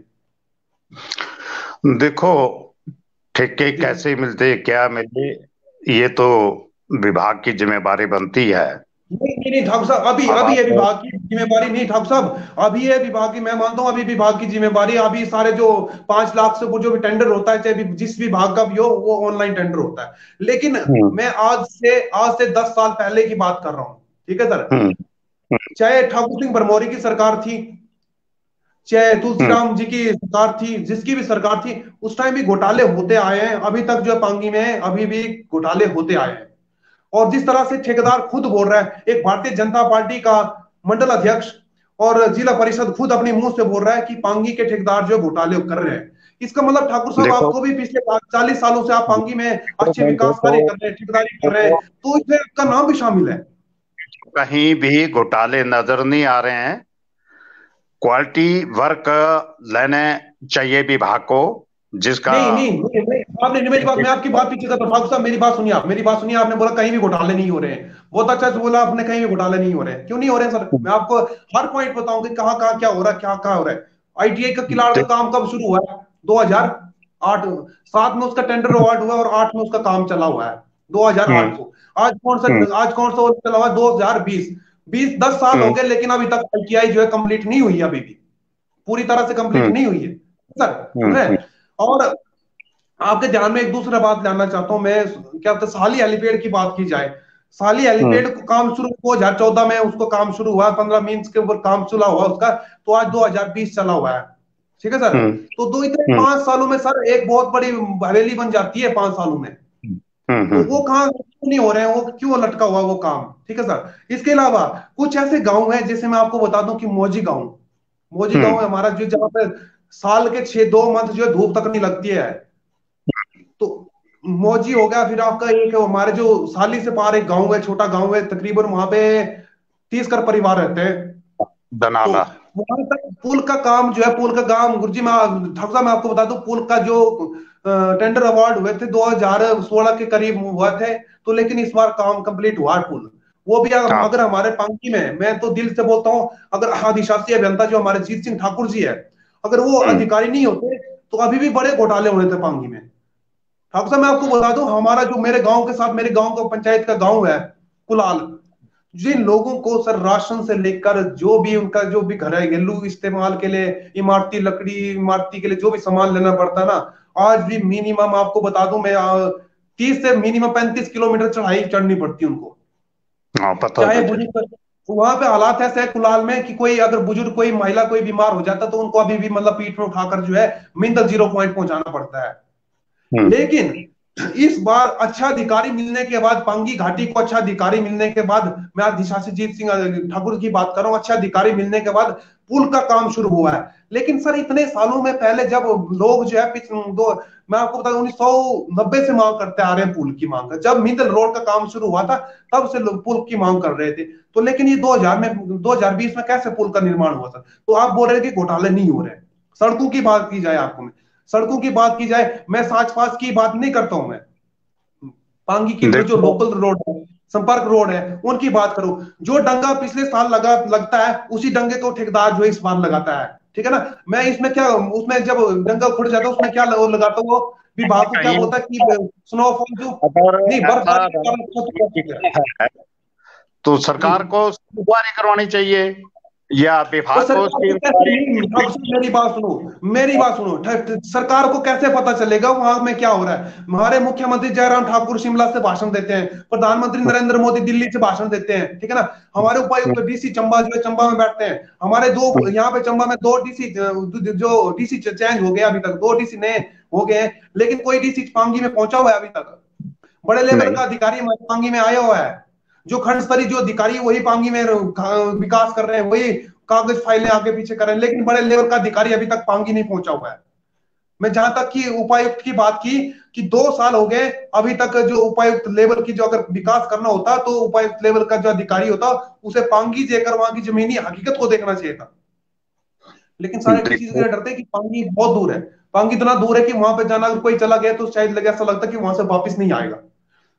देखो, ठेके जी कैसे मिलते, क्या मिले, ये तो विभाग की जिम्मेदारी बनती है। नहीं नहीं नहीं ठाकुर साहब, अभी अब अभी ये आप, विभाग की जिम्मेवारी नहीं ठाकुर साहब, अभी ये विभाग की, मैं मानता हूँ अभी विभाग की जिम्मेवारी, अभी सारे जो 5 लाख से वो जो भी टेंडर होता है, चाहे भी जिस विभाग का भी हो, वो ऑनलाइन टेंडर होता है। लेकिन हम्म, मैं आज से 10 साल पहले की बात कर रहा हूँ, ठीक है सर। हम्म, चाहे ठाकुर सिंह भरमौरी की सरकार थी, चाहे हम्म, तुलसीराम जी की सरकार थी, जिसकी भी सरकार थी, उस टाइम भी घोटाले होते आए हैं, अभी तक जो है पांगी में अभी भी घोटाले होते आए हैं। और जिस तरह से ठेकेदार खुद बोल रहा है, एक भारतीय जनता पार्टी का मंडल अध्यक्ष और जिला परिषद खुद अपने मुंह से बोल रहा है कि पांगी के ठेकेदार जो घोटाले कर रहे हैं। इसका मतलब ठाकुर साहब, देखो, आपको भी पिछले 40 सालों से आप पांगी में अच्छे विकास देखो, कार्य कर रहे हैं, ठेकेदारी कर रहे हैं, देखो, तो इसमें आपका नाम भी शामिल है। कहीं भी घोटाले नजर नहीं आ रहे हैं। क्वालिटी वर्क लेने चाहिए विभाग को, जिसका नहीं नहीं नहीं नहीं, आपने मेरी बात, मैं आपकी बात पीछे कर रहा हूं ठाकुर साहब, मेरी बात सुनिए, आप मेरी बात सुनिए। आपने बोला कहीं भी घोटाले नहीं हो रहे हैं, बहुत अच्छा से बोला आपने, कहीं भी घोटाले नहीं हो रहे हैं, क्यों नहीं हो रहे हैं सर? मैं आपको हर पॉइंट बताऊंगी कहाँ कहाँ क्या हो रहा है, क्या क्या हो रहा है। आईटीआई का किलाड़ का काम कब शुरू हुआ है? 2008, 7 में उसका टेंडर अवार्ड हुआ और 8 में उसका काम चला हुआ है, 2008 हम्म, को। आज कौन सा चला हुआ है? 2020, 10 साल हो हम्म, गए, लेकिन अभी तक आईटीआई जो है कंप्लीट नहीं हुई है, अभी भी पूरी तरह से कंप्लीट हम्म, नहीं हुई है सर, सुन रहे हम्म, हैं? और आपके ध्यान में एक दूसरा बात लाना चाहता हूं मैं, क्या होता है, साली हेलीपैड की बात की जाए, साली हम्म, हेलीपैड को काम शुरू 2014 में उसको काम शुरू हुआ, 15 मीन्स के ऊपर काम चला हुआ उसका, तो आज 2020 चला हुआ है, ठीक है सर। हम्म, तो दो इतने हम्म, 5 सालों में सर एक बहुत बड़ी हवेली बन जाती है 5 सालों में। तो वो हम्म, काम क्यों नहीं हो रहे हैं, वो क्यों लटका हुआ वो काम, ठीक है सर। इसके अलावा कुछ ऐसे गांव हैं, जैसे मैं आपको बता दूं कि मौजी गांव है हम्म, हमारा, जो जहाँ पे साल के 6 2 मंथ जो है धूप तक नहीं लगती है। तो मौजी हो गया, फिर आपका एक हमारे जो साली से पार एक गांव है, छोटा गांव है, तकरीबन वहां पे 30 कर परिवार रहते हैं। तो दनाला। वहां तक पुल का काम जो है, पुल का काम, गुरुजी मैं ठाकुर साहब मैं आपको बता दूं, पुल का जो टेंडर अवार्ड हुए थे 2016 के करीब हुआ थे, तो लेकिन इस बार काम कंप्लीट हुआ है पुल। वो भी हाँ, अगर हमारे पांकी में, मैं तो दिल से बोलता हूँ, अगर अधिशासी अभियंता जो हमारे जीत सिंह ठाकुर जी है, अगर वो हम्म, अधिकारी नहीं होते, तो अभी भी बड़े घोटाले होने थे पांगी में। ठाकुर साहब मैं आपको बता दूं, हमारा जो मेरे गांव के साथ, मेरे गांव का पंचायत का गांव है कुलाल, जिन लोगों को सर राशन से लेकर जो भी उनका जो भी घर है घरेलू इस्तेमाल के लिए, इमारती लकड़ी, इमारती के लिए जो भी सामान लेना पड़ता है ना, आज भी मिनिमम आपको बता दूं मैं, 30 से मिनिमम 35 किलोमीटर चढ़ाई चढ़नी पड़ती है उनको। हाँ, पता है चाहे मुझे। बुजुर्ग, वहां पे हालात ऐसे है कुलाल में कि कोई अगर बुजुर्ग, कोई महिला, कोई बीमार हो जाता, तो उनको अभी भी मतलब पीठ में उठाकर जो है मिंदल 0 पॉइंट पहुंचाना पड़ता है। हम्म, लेकिन इस बार अच्छा अधिकारी मिलने के बाद, पांगी घाटी को अच्छा अधिकारी मिलने के बाद, मैं अधिशासी जीत सिंह ठाकुर की बात कर रहा हूं, अच्छा अधिकारी मिलने के बाद पुल का काम शुरू हुआ है। लेकिन सर इतने सालों में पहले जब लोग जो है दो, मैं आपको बता दूं 1990 से मांग करते आ रहे हैं पुल की मांग, जब मिडल रोड का काम शुरू हुआ था, तब से लोग पुल की मांग कर रहे थे। तो लेकिन ये 2020 में कैसे पुल का निर्माण हुआ सर? तो आप बोल रहे हैं कि घोटाले नहीं हो रहे। सड़कों की बात की जाए, आपको मैं सड़कों की बात की जाए, मैं साच पास की बात नहीं करता हूं मैं, पांगी की जो देखो, लोकल रोड है, संपर्क रोड है, उनकी बात करूं। जो डंगा पिछले साल लगता है, उसी डंगे को ठेकेदार जो है इस बार लगाता है, ठीक है ना। मैं इसमें क्या, उसमें जब डंगा खुड़ जाता है, उसमें क्या लगाता हूँ, वो विभाग को क्या कहीं बोलता है कि स्नोफॉल जो, अगर नहीं ऐसा बर्फबारी के कारण क्षति करती है। है तो जी, सरकार को इंक्वायरी करवानी चाहिए, या तो विभाग को सरकार उसकी को कैसे, इंक्वायरी। नहीं आप मेरी बात सुनो, मेरी बात सुनो, सरकार को कैसे पता चलेगा वहां में क्या हो रहा है? हमारे मुख्यमंत्री जयराम ठाकुर शिमला से भाषण देते हैं, प्रधानमंत्री नरेंद्र मोदी दिल्ली से भाषण देते हैं, ठीक है ना। हमारे उपायुक्त डीसी चंबा जो है चंबा में बैठते हैं, हमारे दो यहाँ पे चंबा में 2 डीसी, जो डीसी चेंज हो गए अभी तक, 2 डीसी नए हो गए हैं, लेकिन कोई डीसी पांगी में पहुंचा हुआ है अभी तक? बड़े लेवल नहीं, का अधिकारी हमारे पांगी में आया हुआ है, जो खंड स्तरीय जो अधिकारी वही पांगी में विकास कर रहे हैं, वही कागज फाइलें आगे पीछे कर रहे हैं, लेकिन बड़े लेवल का अधिकारी अभी तक पांगी नहीं पहुंचा हुआ है। मैं जहां तक कि उपायुक्त की बात की, कि 2 साल हो गए अभी तक, जो उपायुक्त लेवल की जो अगर विकास करना होता, तो उपायुक्त लेवल का जो अधिकारी होता, उसे पांगी देकर वहां की जमीनी हकीकत को देखना चाहिए था। लेकिन सारे किसी चीज के देखो, लिए डरते हैं कि पांगी बहुत दूर है, पांगी इतना दूर है कि वहां पे जाना, अगर कोई चला गया तो शायद लगे, ऐसा लगता है कि वहां से वापस नहीं आएगा।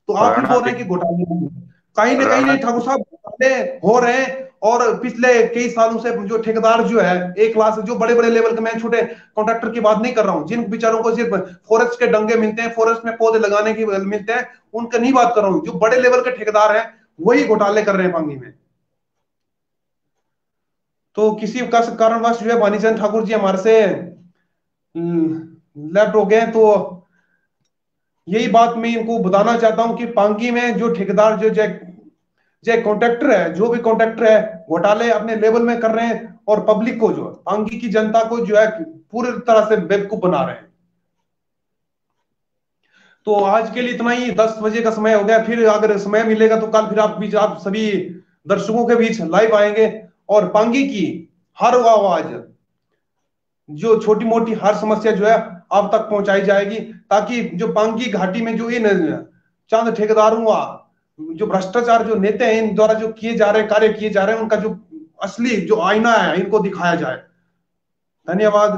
तो आप फिर बोल रहे हैं रणनीतिक कि घोटाले नहीं हुए। कहीं ना कहीं राणा नहीं ठाकुर साहब घोटाले हो रहे हैं। और पिछले कई सालों से जो ठेकेदार जो है, एक क्लास जो बड़े बड़े लेवल के, मैं छोटे कॉन्ट्रैक्टर की बात नहीं कर रहा हूँ, जिन बेचारों को सिर्फ फॉरेस्ट के डंगे मिलते हैं, फॉरेस्ट में पौधे लगाने की मिलते हैं, उनका नहीं बात कर रहा हूँ। जो बड़े लेवल के ठेकेदार हैं वही घोटाले कर रहे हैं पांगी में। तो किसी का कारणवश जो है भानीचंद ठाकुर जी हमारे से लेफ्ट हो गए। तो यही बात मैं इनको बताना चाहता हूं कि पांगी में जो ठेकेदार जो जो कॉन्ट्रैक्टर है, जो भी कॉन्ट्रैक्टर है, घोटाले अपने लेवल में कर रहे हैं और पब्लिक को, जो पांगी की जनता को जो है पूरी तरह से बेवकूफ बना रहे हैं। तो आज के लिए इतना ही, 10 बजे का समय हो गया। फिर अगर समय मिलेगा तो कल फिर आप सभी दर्शकों के बीच लाइव आएंगे और पांगी की हर वो आवाज, जो छोटी मोटी हर समस्या जो है आप तक पहुंचाई जाएगी, ताकि जो पांगी घाटी में जो इन चंद ठेकेदारों का जो भ्रष्टाचार, जो नेता हैं इन द्वारा जो किए जा रहे कार्य किए जा रहे हैं, उनका जो असली जो आईना है इनको दिखाया जाए। धन्यवाद।